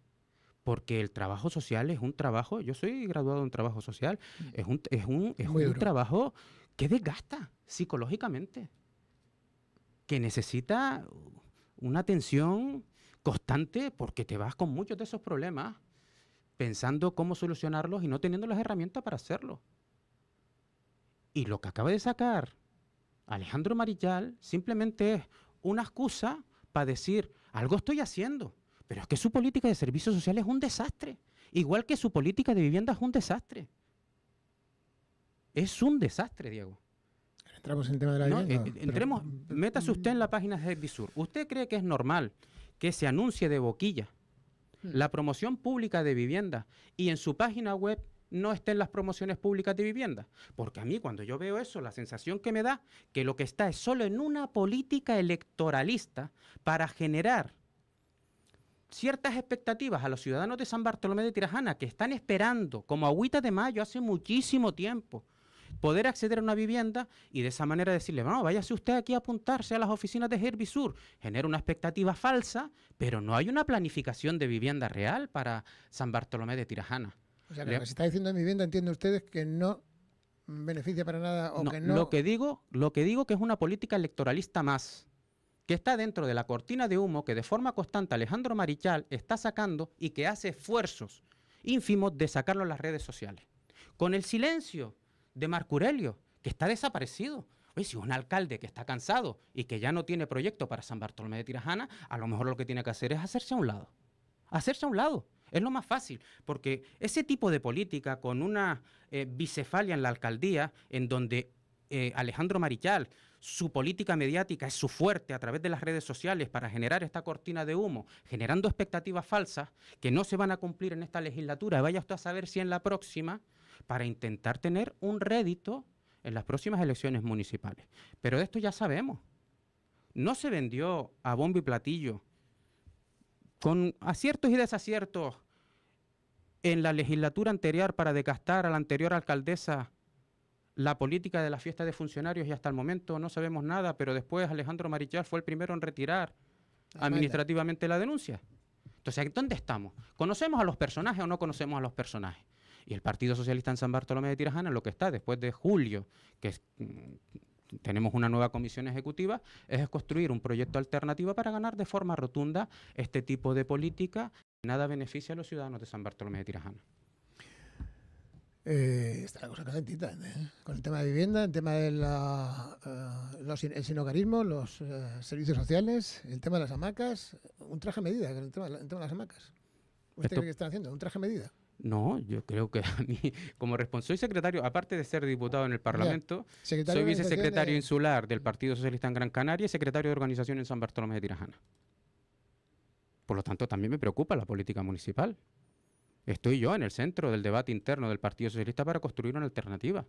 porque el trabajo social es un trabajo, yo soy graduado en trabajo social, es un trabajo que desgasta psicológicamente, que necesita una atención constante porque te vas con muchos de esos problemas pensando cómo solucionarlos y no teniendo las herramientas para hacerlo. Y lo que acaba de sacar Alejandro Marichal simplemente es una excusa para decir, algo estoy haciendo, pero es que su política de servicios sociales es un desastre, igual que su política de vivienda es un desastre. Es un desastre, Diego. Entramos en el tema de la vivienda. Métase usted en la página de Herbisur. ¿Usted cree que es normal que se anuncie de boquilla la promoción pública de vivienda y en su página web no estén las promociones públicas de vivienda? Porque a mí cuando yo veo eso, la sensación que me da que lo que está es solo en una política electoralista para generar ciertas expectativas a los ciudadanos de San Bartolomé de Tirajana que están esperando como agüita de mayo hace muchísimo tiempo poder acceder a una vivienda y de esa manera decirle, bueno, váyase usted aquí a apuntarse a las oficinas de Herbisur. Genera una expectativa falsa, pero no hay una planificación de vivienda real para San Bartolomé de Tirajana. O sea, que lo que se está diciendo en vivienda, entienden ustedes que no beneficia para nada o no, que no... Lo que digo que es una política electoralista más, que está dentro de la cortina de humo que de forma constante Alejandro Marichal está sacando y que hace esfuerzos ínfimos de sacarlo en las redes sociales. Con el silencio de Marco Aurelio, que está desaparecido. Oye, si un alcalde que está cansado y que ya no tiene proyecto para San Bartolomé de Tirajana, a lo mejor lo que tiene que hacer es hacerse a un lado. Hacerse a un lado. Es lo más fácil, porque ese tipo de política con una bicefalia en la alcaldía, en donde Alejandro Marichal, su política mediática es su fuerte a través de las redes sociales para generar esta cortina de humo, generando expectativas falsas que no se van a cumplir en esta legislatura. Vaya usted a saber si en la próxima, para intentar tener un rédito en las próximas elecciones municipales. Pero de esto ya sabemos. No se vendió a bombo y platillo, con aciertos y desaciertos en la legislatura anterior para desgastar a la anterior alcaldesa la política de la fiesta de funcionarios y hasta el momento no sabemos nada, pero después Alejandro Marichal fue el primero en retirar administrativamente la denuncia. Entonces, ¿dónde estamos? ¿Conocemos a los personajes o no conocemos a los personajes? Y el Partido Socialista en San Bartolomé de Tirajana, lo que está después de julio, que tenemos una nueva comisión ejecutiva, es construir un proyecto alternativo para ganar de forma rotunda este tipo de política que nada beneficia a los ciudadanos de San Bartolomé de Tirajana. Está la cosa calentita, con el tema de vivienda, el tema de el sinogarismo, los servicios sociales, el tema de las hamacas, un traje a medida con el tema de las hamacas. ¿Usted cree que están haciendo un traje a medida? No, yo creo que a mí, como responsable, soy secretario, aparte de ser diputado en el Parlamento, soy vicesecretario insular del Partido Socialista en Gran Canaria y secretario de organización en San Bartolomé de Tirajana. Por lo tanto, también me preocupa la política municipal. Estoy yo en el centro del debate interno del Partido Socialista para construir una alternativa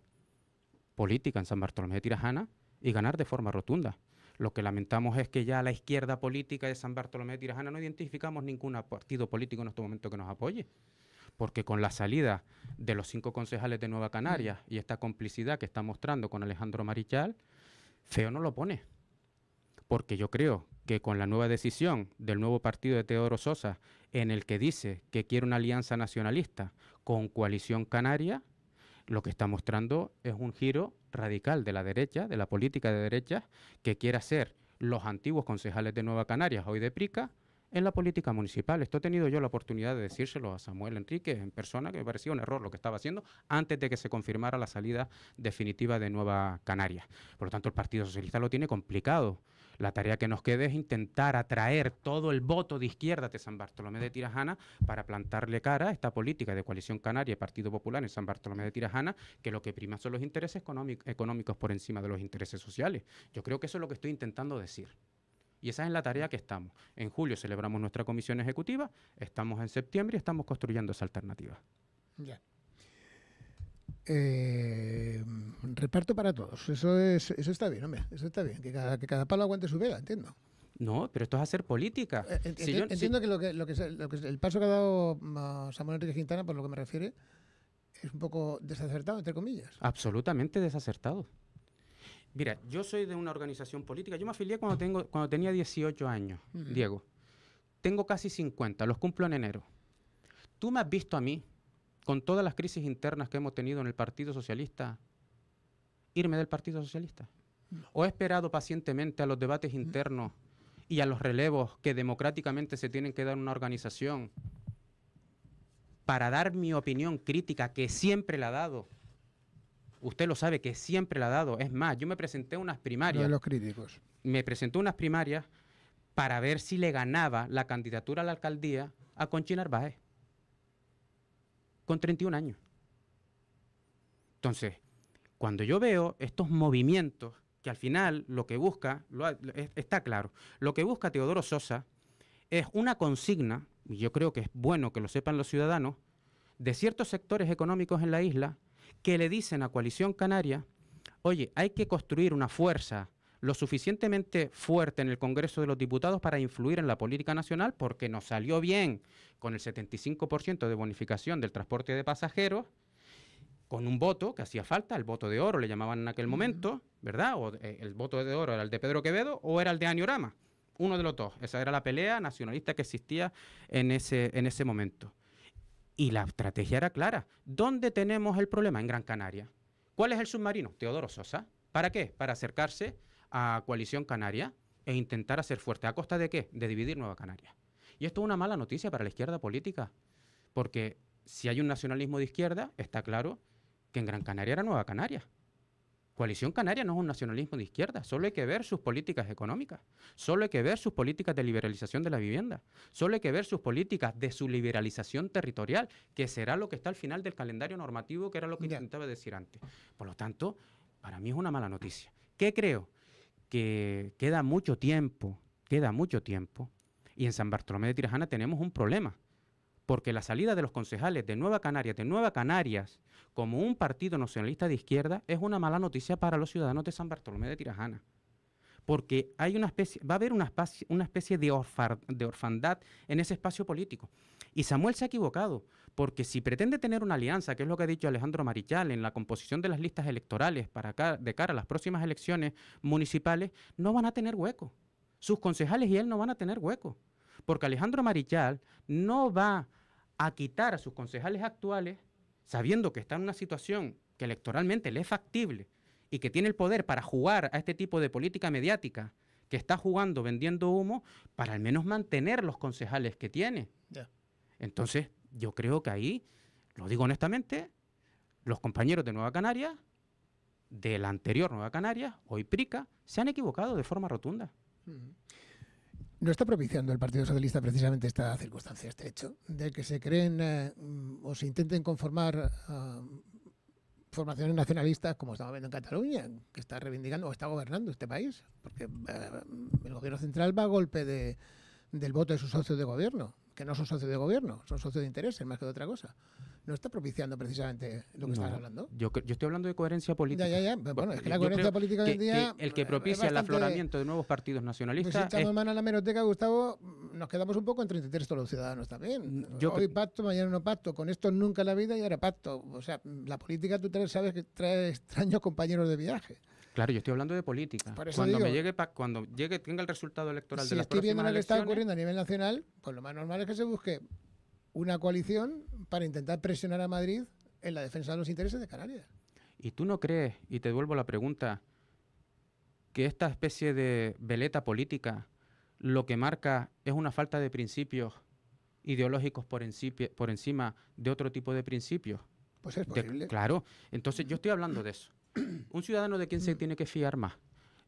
política en San Bartolomé de Tirajana y ganar de forma rotunda. Lo que lamentamos es que ya a la izquierda política de San Bartolomé de Tirajana no identificamos ningún partido político en este momento que nos apoye. Porque con la salida de los 5 concejales de Nueva Canarias y esta complicidad que está mostrando con Alejandro Marichal, feo no lo pone. Porque yo creo que con la nueva decisión del nuevo partido de Teodoro Sosa, en el que dice que quiere una alianza nacionalista con Coalición Canaria, lo que está mostrando es un giro radical de la derecha, de la política de derecha, que quiere hacer los antiguos concejales de Nueva Canarias, hoy de Prica, en la política municipal. Esto he tenido yo la oportunidad de decírselo a Samuel Enrique en persona, que me parecía un error lo que estaba haciendo antes de que se confirmara la salida definitiva de Nueva Canarias. Por lo tanto, el Partido Socialista lo tiene complicado. La tarea que nos queda es intentar atraer todo el voto de izquierda de San Bartolomé de Tirajana para plantarle cara a esta política de Coalición Canaria y Partido Popular en San Bartolomé de Tirajana, que lo que prima son los intereses económicos por encima de los intereses sociales. Yo creo que eso es lo que estoy intentando decir. Y esa es la tarea que estamos. En julio celebramos nuestra comisión ejecutiva, estamos en septiembre y estamos construyendo esa alternativa. Ya. reparto para todos. Eso está bien, hombre. Eso está bien. Que cada palo aguante su vela, entiendo. No, pero esto es hacer política. Entiendo que el paso que ha dado Samuel Enrique Quintana, por lo que me refiere, es un poco desacertado, entre comillas. Absolutamente desacertado. Mira, yo soy de una organización política. Yo me afilié cuando tenía 18 años, Diego. Tengo casi 50, los cumplo en enero. Tú me has visto a mí, con todas las crisis internas que hemos tenido en el Partido Socialista, irme del Partido Socialista. ¿O he esperado pacientemente a los debates internos y a los relevos que democráticamente se tienen que dar en una organización para dar mi opinión crítica, que siempre la ha dado? Usted lo sabe, que siempre la ha dado. Es más, yo me presenté a unas primarias. No de los críticos. Me presenté a unas primarias para ver si le ganaba la candidatura a la alcaldía a Conchi Narváez, con 31 años. Entonces, cuando yo veo estos movimientos, que al final lo que busca, está claro, lo que busca Teodoro Sosa es una consigna, y yo creo que es bueno que lo sepan los ciudadanos, de ciertos sectores económicos en la isla que le dicen a Coalición Canaria: oye, hay que construir una fuerza lo suficientemente fuerte en el Congreso de los Diputados para influir en la política nacional, porque nos salió bien con el 75% de bonificación del transporte de pasajeros, con un voto que hacía falta, el voto de oro le llamaban en aquel momento, ¿verdad? O el voto de oro era el de Pedro Quevedo o era el de Aniorama, uno de los dos. Esa era la pelea nacionalista que existía en ese momento. Y la estrategia era clara. ¿Dónde tenemos el problema? En Gran Canaria. ¿Cuál es el submarino? Teodoro Sosa. ¿Para qué? Para acercarse a Coalición Canaria e intentar hacer fuerte. ¿A costa de qué? De dividir Nueva Canaria. Y esto es una mala noticia para la izquierda política, porque si hay un nacionalismo de izquierda, está claro que en Gran Canaria era Nueva Canaria. Coalición Canaria no es un nacionalismo de izquierda, solo hay que ver sus políticas económicas, solo hay que ver sus políticas de liberalización de la vivienda, solo hay que ver sus políticas de su liberalización territorial, que será lo que está al final del calendario normativo, que era lo que intentaba decir antes. Por lo tanto, para mí es una mala noticia. ¿Qué creo? Que queda mucho tiempo, y en San Bartolomé de Tirajana tenemos un problema, porque la salida de los concejales de Nueva Canarias, como un partido nacionalista de izquierda, es una mala noticia para los ciudadanos de San Bartolomé de Tirajana. Porque va a haber una especie de orfandad en ese espacio político. Y Samuel se ha equivocado, porque si pretende tener una alianza, que es lo que ha dicho Alejandro Marichal, en la composición de las listas electorales de cara a las próximas elecciones municipales, no van a tener hueco. Sus concejales y él no van a tener hueco. Porque Alejandro Marichal no va a quitar a sus concejales actuales, sabiendo que está en una situación que electoralmente le es factible y que tiene el poder para jugar a este tipo de política mediática que está jugando vendiendo humo, para al menos mantener los concejales que tiene. Yeah. Entonces, yo creo que ahí, lo digo honestamente, los compañeros de Nueva Canarias, de la anterior Nueva Canarias, hoy Prica, se han equivocado de forma rotunda. ¿No está propiciando el Partido Socialista precisamente esta circunstancia, este hecho, de que se creen o se intenten conformar formaciones nacionalistas, como estamos viendo en Cataluña, que está reivindicando o está gobernando este país? Porque el gobierno central va a golpe del voto de sus socios de gobierno, que no son socios de gobierno, son socios de intereses más que de otra cosa. ¿No está propiciando precisamente lo que estás hablando? Yo estoy hablando de coherencia política. Ya. Bueno, es que la coherencia política hoy en día... el que propicia el afloramiento de nuevos partidos nacionalistas... Pues si echamos mano a la hemeroteca, Gustavo, nos quedamos un poco en 33 todos los ciudadanos también. Hoy pacto, mañana no pacto. Con esto nunca en la vida y ahora pacto. O sea, la política tú sabes que trae extraños compañeros de viaje. Claro, yo estoy hablando de política. Cuando tenga el resultado electoral de las próximas elecciones... Si estoy viendo lo que está ocurriendo a nivel nacional, pues lo más normal es que se busque una coalición para intentar presionar a Madrid en la defensa de los intereses de Canarias. ¿Y tú no crees, y te devuelvo la pregunta, que esta especie de veleta política lo que marca es una falta de principios ideológicos por encima de otro tipo de principios? Pues es posible. Claro, entonces yo estoy hablando de eso. ¿Un ciudadano de quién se tiene que fiar más?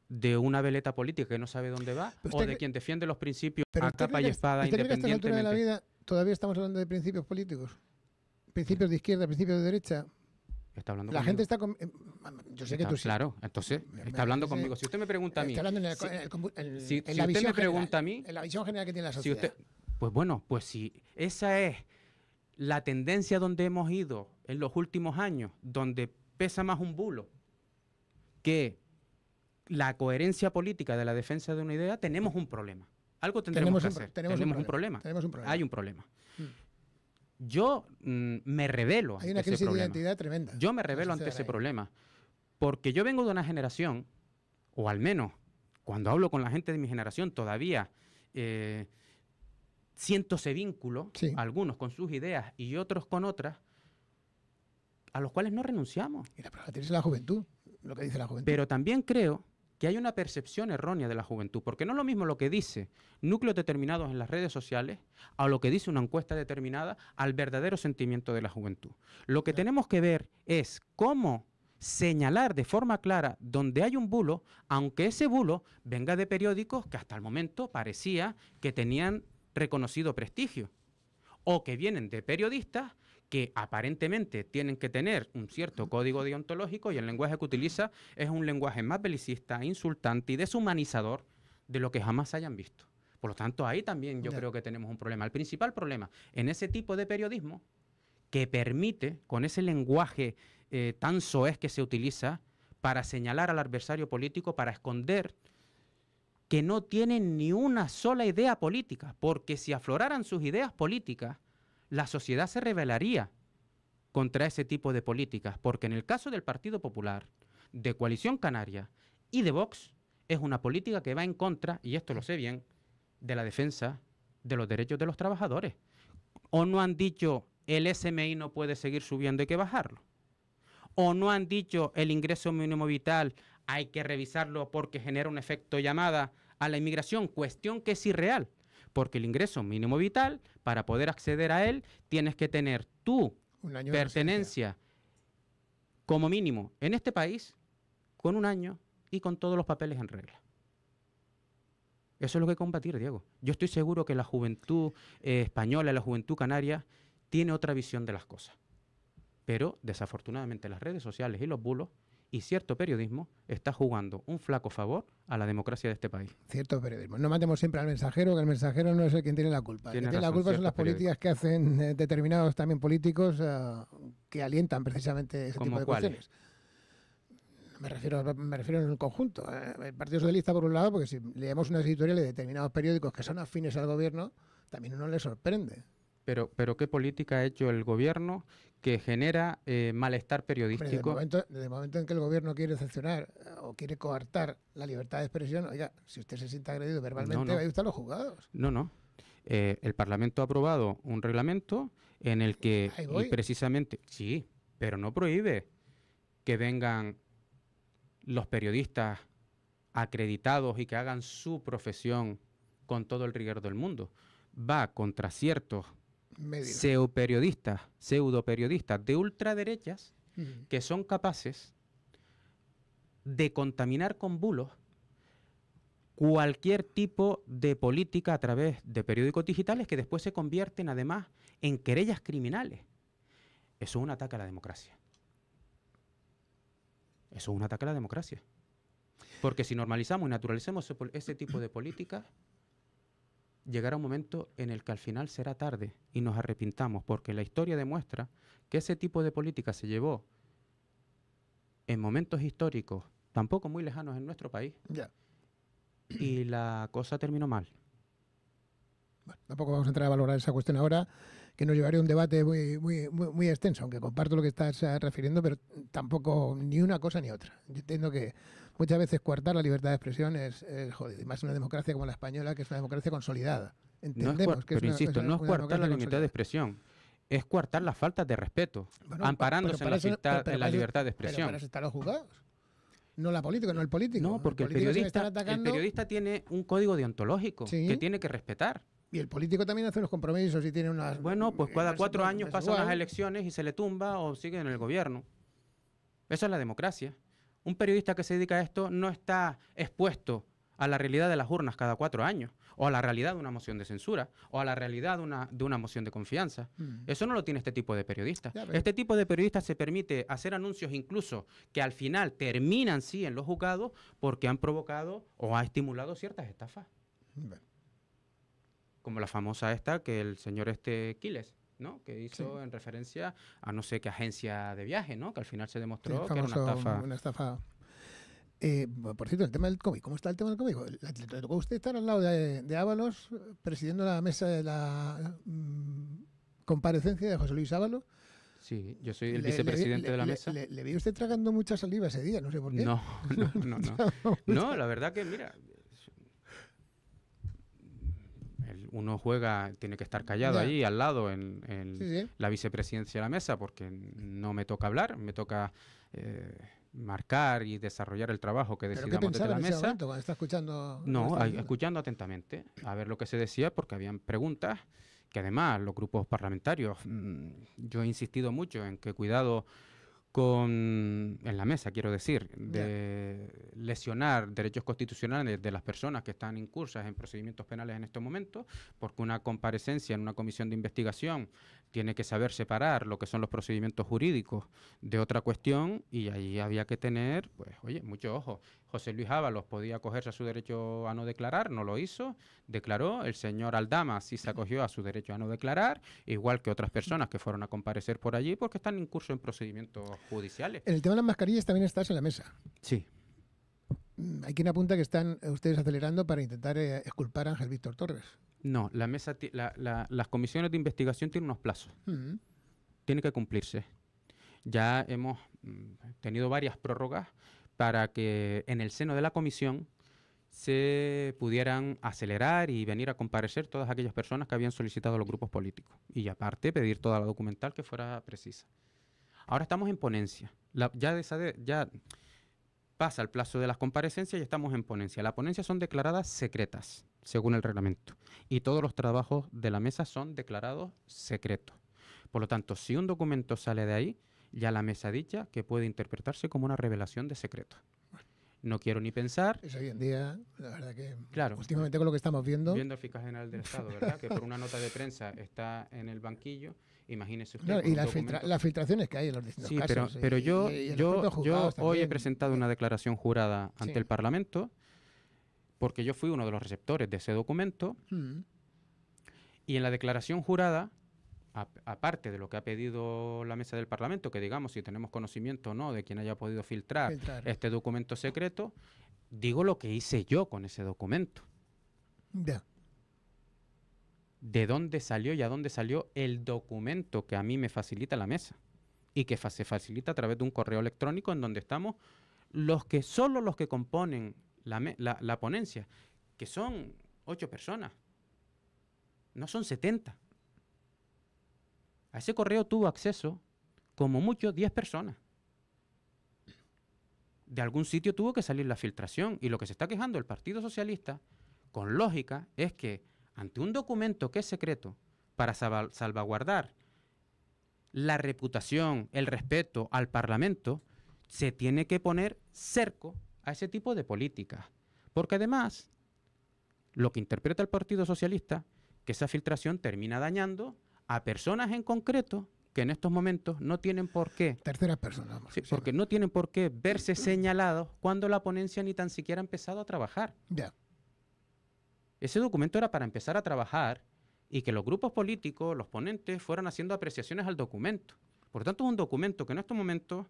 ¿De una veleta política que no sabe dónde va? ¿O de quien defiende los principios a capa y espada independientemente? ¿A esta altura de la vida todavía estamos hablando de principios políticos? ¿Principios de izquierda, principios de derecha? Está hablando la conmigo. Gente está... Yo sé que tú sí. Claro, entonces está hablando conmigo. Si usted me pregunta a mí... Está hablando si usted me pregunta a mí... En la visión general que tiene la sociedad. Pues bueno, pues si esa es la tendencia donde hemos ido en los últimos años donde pesa más un bulo que la coherencia política de la defensa de una idea, tenemos un problema. Algo tendremos que hacer. Tenemos un problema. Hay un problema. Yo me rebelo ante ese problema. Hay una crisis de identidad tremenda. Yo me rebelo ante ese problema. Porque yo vengo de una generación, o al menos cuando hablo con la gente de mi generación todavía siento ese vínculo, sí, algunos con sus ideas y otros con otras, a los cuales no renunciamos. Y la prueba tienes la juventud, lo que dice la juventud. Pero también creo que hay una percepción errónea de la juventud, porque no es lo mismo lo que dice núcleos determinados en las redes sociales a lo que dice una encuesta determinada al verdadero sentimiento de la juventud. Lo que tenemos que ver es cómo señalar de forma clara donde hay un bulo, aunque ese bulo venga de periódicos que hasta el momento parecía que tenían reconocido prestigio, o que vienen de periodistas que aparentemente tienen que tener un cierto código deontológico y el lenguaje que utiliza es un lenguaje más belicista, insultante y deshumanizador de lo que jamás hayan visto. Por lo tanto, ahí también yo creo que tenemos un problema. El principal problema en ese tipo de periodismo que permite, con ese lenguaje tan soez que se utiliza para señalar al adversario político, para esconder que no tienen ni una sola idea política, porque si afloraran sus ideas políticas, la sociedad se rebelaría contra ese tipo de políticas, porque en el caso del Partido Popular, de Coalición Canaria y de Vox, es una política que va en contra, y esto lo sé bien, de la defensa de los derechos de los trabajadores. ¿O no han dicho el SMI no puede seguir subiendo, hay que bajarlo? ¿O no han dicho el ingreso mínimo vital hay que revisarlo porque genera un efecto llamada a la inmigración? Cuestión que es irreal. Porque el ingreso mínimo vital, para poder acceder a él, tienes que tener tu pertenencia como mínimo en este país con 1 año y con todos los papeles en regla. Eso es lo que hay que combatir, Diego. Yo estoy seguro que la juventud española, la juventud canaria, tiene otra visión de las cosas. Pero, desafortunadamente, las redes sociales y los bulos y cierto periodismo está jugando un flaco favor a la democracia de este país. Cierto periodismo. No matemos siempre al mensajero, que el mensajero no es el quien tiene la culpa. El que tiene la culpa son las políticas que hacen determinados también políticos que alientan precisamente ese tipo de cuestiones. Me refiero en el conjunto. El Partido Socialista, por un lado, porque si leemos unas editoriales de determinados periódicos que son afines al gobierno, también uno le sorprende. Pero ¿qué política ha hecho el gobierno que genera malestar periodístico? Hombre, desde el momento en que el gobierno quiere excepcionar o quiere coartar la libertad de expresión, oiga, si usted se siente agredido verbalmente, vaya usted a los juzgados. No. El Parlamento ha aprobado un reglamento en el que precisamente, sí, pero no prohíbe que vengan los periodistas acreditados y que hagan su profesión con todo el rigor del mundo. Va contra ciertos pseudoperiodistas de ultraderechas que son capaces de contaminar con bulos cualquier tipo de política a través de periódicos digitales que después se convierten además en querellas criminales. Eso es un ataque a la democracia. Eso es un ataque a la democracia. Porque si normalizamos y naturalizamos ese tipo de políticas, llegará un momento en el que al final será tarde y nos arrepintamos, porque la historia demuestra que ese tipo de política se llevó en momentos históricos tampoco muy lejanos en nuestro país y la cosa terminó mal. Bueno, tampoco vamos a entrar a valorar esa cuestión ahora, que nos llevaría a un debate muy extenso, aunque comparto lo que estás refiriendo, pero tampoco ni una cosa ni otra. Yo entiendo que muchas veces coartar la libertad de expresión es jodido, y más una democracia como la española, que es una democracia consolidada. Entendemos que insisto, no es coartar la libertad de expresión, es coartar las faltas de respeto, amparándose en la libertad de expresión. Pero para eso están los juzgados. No la política, no el político. No, porque el periodista tiene un código deontológico que tiene que respetar. Y el político también hace unos compromisos y tiene unas... Bueno, pues cada 4 años pasan las elecciones y se le tumba o sigue en el gobierno. Eso es la democracia. Un periodista que se dedica a esto no está expuesto a la realidad de las urnas cada 4 años, o a la realidad de una moción de censura, o a la realidad de una moción de confianza. Eso no lo tiene este tipo de periodistas. Este tipo de periodistas se permite hacer anuncios incluso que al final terminan sí en los juzgados porque han provocado o ha estimulado ciertas estafas. Como la famosa esta que el señor Quiles ¿no? Que hizo en referencia a no sé qué agencia de viaje, ¿no? Que al final se demostró que era una famoso, estafa. una estafa. Por cierto, el tema del COVID, ¿cómo está el tema del COVID? ¿Le tocó a usted estar al lado de Ábalos, presidiendo la mesa de la comparecencia de José Luis Ábalos? Sí, yo soy el vicepresidente de la mesa. Le vi usted tragando mucha saliva ese día, no sé por qué. No. No, la verdad que, mira, uno juega, tiene que estar callado allí al lado en la vicepresidencia de la mesa, porque no me toca hablar, me toca marcar y desarrollar el trabajo que decidamos desde la mesa. Momento, cuando está escuchando? No, escuchando atentamente, a ver lo que se decía, porque habían preguntas que además los grupos parlamentarios, yo he insistido mucho en que cuidado en la mesa, quiero decir, de lesionar derechos constitucionales de las personas que están incursas en procedimientos penales en estos momentos, porque una comparecencia en una comisión de investigación tiene que saber separar lo que son los procedimientos jurídicos de otra cuestión, y ahí había que tener, pues, oye, mucho ojo. José Luis Ábalos podía acogerse a su derecho a no declarar, no lo hizo, declaró. El señor Aldama sí se acogió a su derecho a no declarar, igual que otras personas que fueron a comparecer por allí porque están incursos en procedimientos judiciales. En el tema de las mascarillas también estás en la mesa. Sí. Hay quien apunta que están ustedes acelerando para intentar exculpar a Ángel Víctor Torres. No, la mesa, las comisiones de investigación tienen unos plazos. Tiene que cumplirse. Ya hemos tenido varias prórrogas para que en el seno de la comisión se pudieran acelerar y venir a comparecer todas aquellas personas que habían solicitado los grupos políticos. Y aparte pedir toda la documental que fuera precisa. Ahora estamos en ponencia. Ya pasa el plazo de las comparecencias y estamos en ponencia. Las ponencias son declaradas secretas, según el reglamento. Y todos los trabajos de la mesa son declarados secretos. Por lo tanto, si un documento sale de ahí, ya la mesa ha dicho que puede interpretarse como una revelación de secreto. No quiero ni pensar. Eso hoy en día, la verdad que claro, últimamente con lo que estamos viendo. Viendo al fiscal general del Estado, ¿verdad? Que por una nota de prensa está en el banquillo. Imagínese usted. Claro, y las filtraciones que hay en los distintos casos. Sí, pero yo hoy he presentado una declaración jurada ante el Parlamento, porque yo fui uno de los receptores de ese documento. Y en la declaración jurada, aparte de lo que ha pedido la mesa del Parlamento, que digamos si tenemos conocimiento o no de quien haya podido filtrar este documento secreto, digo lo que hice yo con ese documento. Ya. De dónde salió y a dónde salió el documento que a mí me facilita la mesa y que se facilita a través de un correo electrónico en donde estamos solo los que componen la ponencia, que son 8 personas, no son 70. A ese correo tuvo acceso, como mucho, 10 personas. De algún sitio tuvo que salir la filtración. Y lo que se está quejando el Partido Socialista, con lógica, es que ante un documento que es secreto, para salvaguardar la reputación, el respeto al Parlamento, se tiene que poner cerco a ese tipo de políticas. Porque además, lo que interpreta el Partido Socialista, que esa filtración termina dañando a personas en concreto que en estos momentos no tienen por qué. Terceras personas. Porque no tienen por qué verse señalados cuando la ponencia ni tan siquiera ha empezado a trabajar. Ya. Ese documento era para empezar a trabajar y que los grupos políticos, los ponentes, fueran haciendo apreciaciones al documento. Por tanto, es un documento que en estos momentos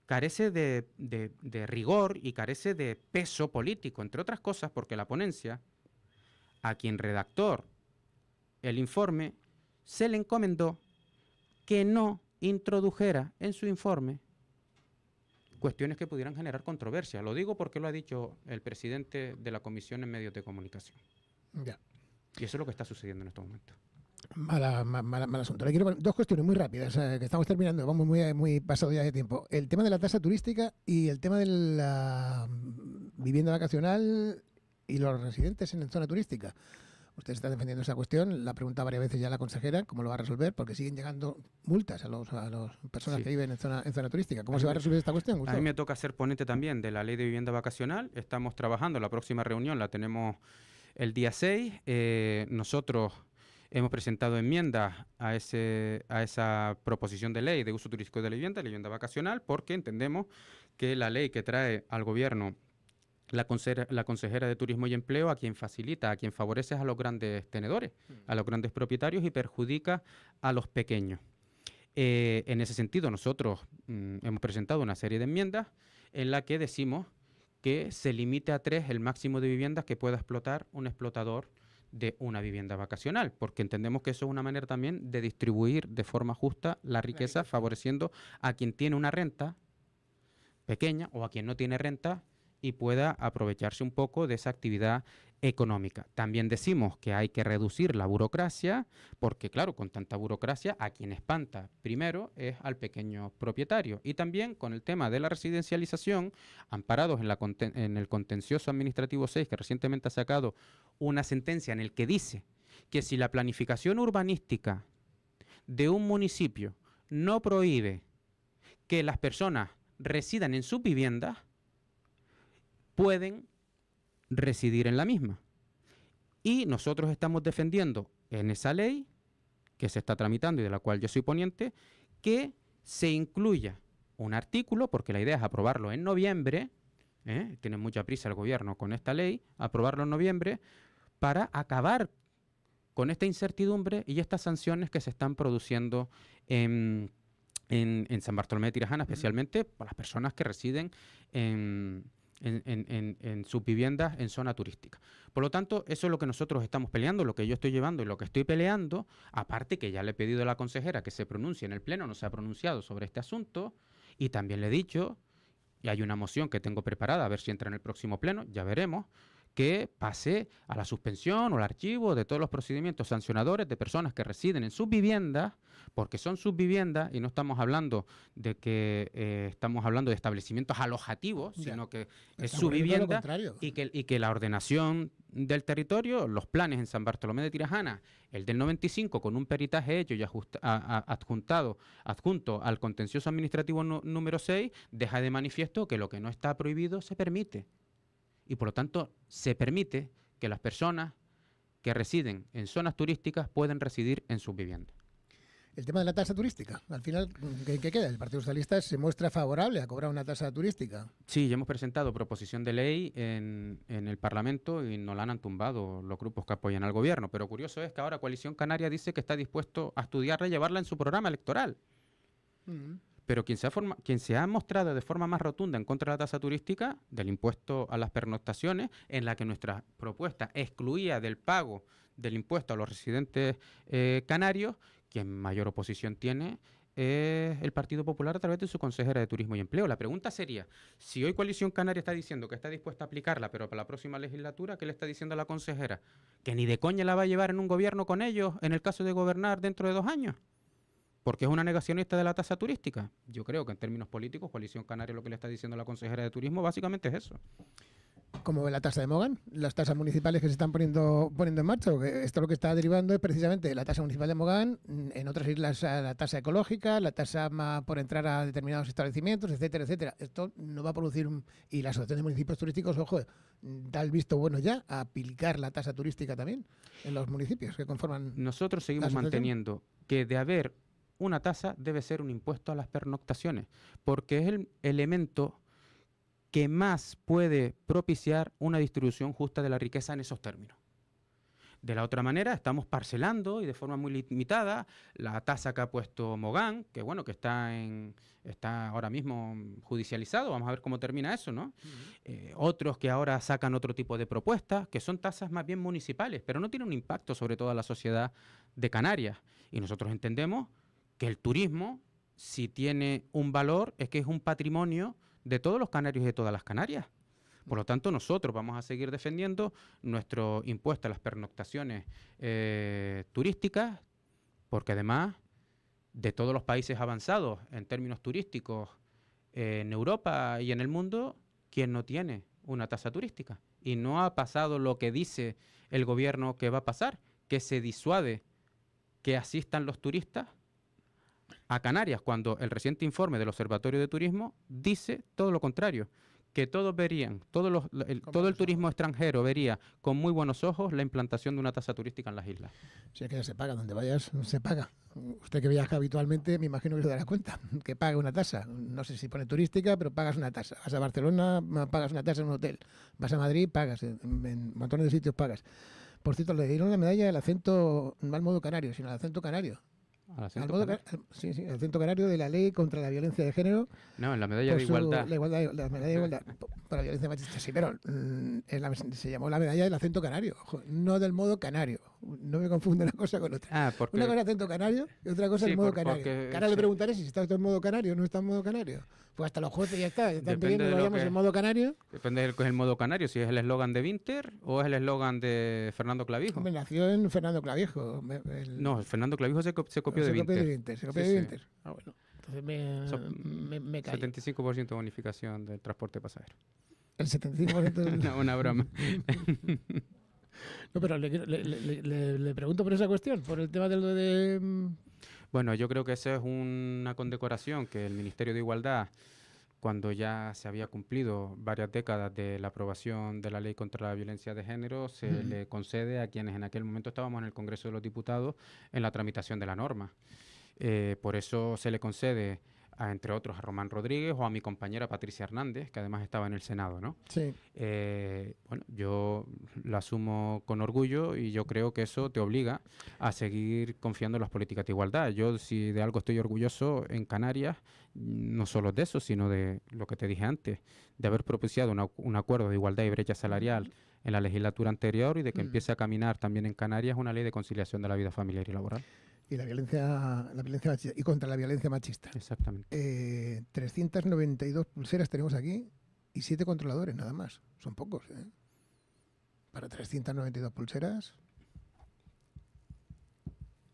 carece de rigor y carece de peso político, entre otras cosas porque la ponencia, a quien redactor el informe, se le encomendó que no introdujera en su informe cuestiones que pudieran generar controversia. Lo digo porque lo ha dicho el presidente de la Comisión en Medios de Comunicación. Ya. Y eso es lo que está sucediendo en estos momentos. Mal asunto. Le quiero poner dos cuestiones muy rápidas, que estamos terminando, vamos muy pasado ya de tiempo. El tema de la tasa turística y el tema de la vivienda vacacional y los residentes en zona turística. Usted está defendiendo esa cuestión, la pregunta varias veces ya a la consejera, ¿cómo lo va a resolver? Porque siguen llegando multas a las personas que viven en zona turística. ¿Cómo se va a resolver esta cuestión, Gustavo? A mí me toca ser ponente también de la Ley de Vivienda Vacacional. Estamos trabajando, la próxima reunión la tenemos el día 6. Nosotros hemos presentado enmiendas a esa proposición de ley de uso turístico de la vivienda vacacional, porque entendemos que la ley que trae al gobierno la consejera de Turismo y Empleo, a quien facilita, a quien favorece a los grandes tenedores, a los grandes propietarios y perjudica a los pequeños. En ese sentido, nosotros hemos presentado una serie de enmiendas en la que decimos que se limite a 3 el máximo de viviendas que pueda explotar un explotador de una vivienda vacacional, porque entendemos que eso es una manera también de distribuir de forma justa la riqueza, favoreciendo a quien tiene una renta pequeña o a quien no tiene renta y pueda aprovecharse un poco de esa actividad económica. También decimos que hay que reducir la burocracia, porque claro, con tanta burocracia, a quien espanta primero es al pequeño propietario. Y también con el tema de la residencialización, amparados en el contencioso administrativo 6, que recientemente ha sacado una sentencia en el que dice que si la planificación urbanística de un municipio no prohíbe que las personas residan en sus viviendas, pueden residir en la misma. Y nosotros estamos defendiendo en esa ley que se está tramitando y de la cual yo soy ponente, que se incluya un artículo, porque la idea es aprobarlo en noviembre, tiene mucha prisa el gobierno con esta ley, aprobarlo en noviembre, para acabar con esta incertidumbre y estas sanciones que se están produciendo en San Bartolomé de Tirajana, especialmente para las personas que residen en sus viviendas en zona turística. Por lo tanto, eso es lo que nosotros estamos peleando, lo que yo estoy llevando y lo que estoy peleando, aparte que ya le he pedido a la consejera que se pronuncie en el Pleno, no se ha pronunciado sobre este asunto, y también le he dicho, y hay una moción que tengo preparada, a ver si entra en el próximo Pleno, ya veremos, que pase a la suspensión o al archivo de todos los procedimientos sancionadores de personas que residen en sus viviendas, porque son sus viviendas y no estamos hablando de que estamos hablando de establecimientos alojativos, sino que es su vivienda y que la ordenación del territorio, los planes en San Bartolomé de Tirajana, el del 95 con un peritaje hecho y adjunto al contencioso administrativo número 6, deja de manifiesto que lo que no está prohibido se permite. Y por lo tanto se permite que las personas que residen en zonas turísticas pueden residir en sus viviendas. El tema de la tasa turística, al final, ¿qué queda? El Partido Socialista se muestra favorable a cobrar una tasa turística. Sí, ya hemos presentado proposición de ley en el Parlamento y nos la han tumbado los grupos que apoyan al gobierno. Pero curioso es que ahora Coalición Canaria dice que está dispuesto a estudiarla y llevarla en su programa electoral. Pero quien se ha mostrado de forma más rotunda en contra de la tasa turística, del impuesto a las pernoctaciones, en la que nuestra propuesta excluía del pago del impuesto a los residentes canarios, quien mayor oposición tiene es el Partido Popular a través de su consejera de Turismo y Empleo. La pregunta sería, si hoy Coalición Canaria está diciendo que está dispuesta a aplicarla, pero para la próxima legislatura, ¿qué le está diciendo a la consejera? ¿Que ni de coña la va a llevar en un gobierno con ellos en el caso de gobernar dentro de 2 años? Porque es una negacionista de la tasa turística. Yo creo que en términos políticos, Coalición Canaria lo que le está diciendo a la consejera de Turismo básicamente es eso. ¿Cómo ve la tasa de Mogán? Las tasas municipales que se están poniendo en marcha, porque esto lo que está derivando es precisamente la tasa municipal de Mogán, en otras islas la tasa ecológica, la tasa por entrar a determinados establecimientos, etcétera, etcétera. Esto no va a producir y la Asociación de Municipios Turísticos, ojo, da el visto bueno ya a aplicar la tasa turística también en los municipios que conforman. Nosotros seguimos manteniendo que de haber una tasa debe ser un impuesto a las pernoctaciones, porque es el elemento que más puede propiciar una distribución justa de la riqueza en esos términos. De la otra manera, estamos parcelando y de forma muy limitada la tasa que ha puesto Mogán, que bueno, que está ahora mismo judicializado, vamos a ver cómo termina eso, ¿no? Otros que ahora sacan otro tipo de propuestas, que son tasas más bien municipales, pero no tienen un impacto sobre toda la sociedad de Canarias. Y nosotros entendemos que el turismo, si tiene un valor, es que es un patrimonio de todos los canarios y de todas las Canarias. Por lo tanto, nosotros vamos a seguir defendiendo nuestro impuesto a las pernoctaciones turísticas, porque además de todos los países avanzados en términos turísticos en Europa y en el mundo, ¿quién no tiene una tasa turística? Y no ha pasado lo que dice el gobierno que va a pasar, que se disuade que asistan los turistas a Canarias, cuando el reciente informe del Observatorio de Turismo dice todo lo contrario, que todos verían, todo el turismo extranjero vería con muy buenos ojos la implantación de una tasa turística en las islas. Si es que ya se paga, donde vayas se paga. Usted que viaja habitualmente, me imagino que se dará cuenta, que paga una tasa. No sé si pone turística, pero pagas una tasa. Vas a Barcelona, pagas una tasa en un hotel. Vas a Madrid, pagas. En montones de sitios pagas. Por cierto, le dieron la medalla del acento, no al modo canario, sino al acento canario. ¿Al acento canario? Sí, el acento canario de la ley contra la violencia de género. No, en la medalla de igualdad. La medalla de igualdad por la violencia machista, sí, pero se llamó la medalla del acento canario, no del modo canario. No me confunde una cosa con otra. Porque... Una cosa acento canario y otra cosa el modo canario. Ahora le preguntaré si está esto en modo canario o no está en modo canario. Pues hasta los jueces ya están pidiendo que vayamos en modo canario. Depende del que es el modo canario, si es el eslogan de Winter o es el eslogan de Fernando Clavijo. Hombre, nació en Fernando Clavijo. No, Fernando Clavijo se copió de Winter. Se copió de Winter. Ah, bueno. Entonces me callo. 75% de bonificación del transporte pasajero. El 75% del... No, una broma. No, pero le pregunto por esa cuestión, por el tema de lo de... Bueno, yo creo que esa es una condecoración que el Ministerio de Igualdad, cuando ya se había cumplido varias décadas de la aprobación de la Ley contra la Violencia de Género, se le concede a quienes en aquel momento estábamos en el Congreso de los Diputados en la tramitación de la norma. Por eso se le concede, entre otros, a Román Rodríguez o a mi compañera Patricia Hernández, que además estaba en el Senado, ¿no? Sí. Bueno, yo lo asumo con orgullo y yo creo que eso te obliga a seguir confiando en las políticas de igualdad. Yo, si de algo estoy orgulloso en Canarias, no solo de eso, sino de lo que te dije antes, de haber propiciado un acuerdo de igualdad y brecha salarial en la legislatura anterior y de que empiece a caminar también en Canarias una ley de conciliación de la vida familiar y laboral. Y la violencia machista, y contra la violencia machista. Exactamente. 392 pulseras tenemos aquí y 7 controladores, nada más. Son pocos, ¿eh? Para 392 pulseras,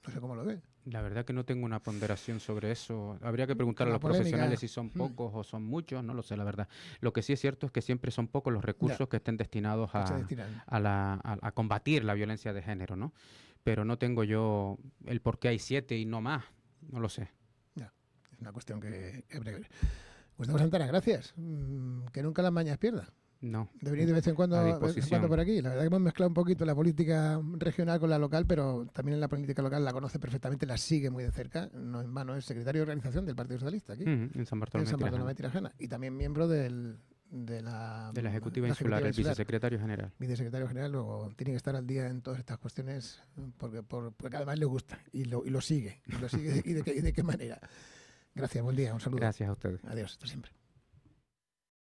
no sé cómo lo ve. La verdad que no tengo una ponderación sobre eso. Habría que preguntar a los profesionales si son pocos o son muchos, no lo sé, la verdad. Lo que sí es cierto es que siempre son pocos los recursos que estén destinados a combatir la violencia de género, ¿no? Pero no tengo yo el por qué hay 7 y no más, no lo sé. Ya, es una cuestión que Gustavo Santana, gracias. Que nunca las mañas pierda. No. De venir de vez en cuando por aquí. La verdad que hemos mezclado un poquito la política regional con la local, pero también en la política local la conoce perfectamente, la sigue muy de cerca. No en vano, es secretario de organización del Partido Socialista aquí. En San Bartolomé de Tirajana. Y también miembro de la Ejecutiva Insular, el vicesecretario general. Vicesecretario general, luego tiene que estar al día en todas estas cuestiones porque además le gusta y lo sigue. Y de qué manera. Gracias, buen día, un saludo. Gracias a ustedes. Adiós, hasta siempre.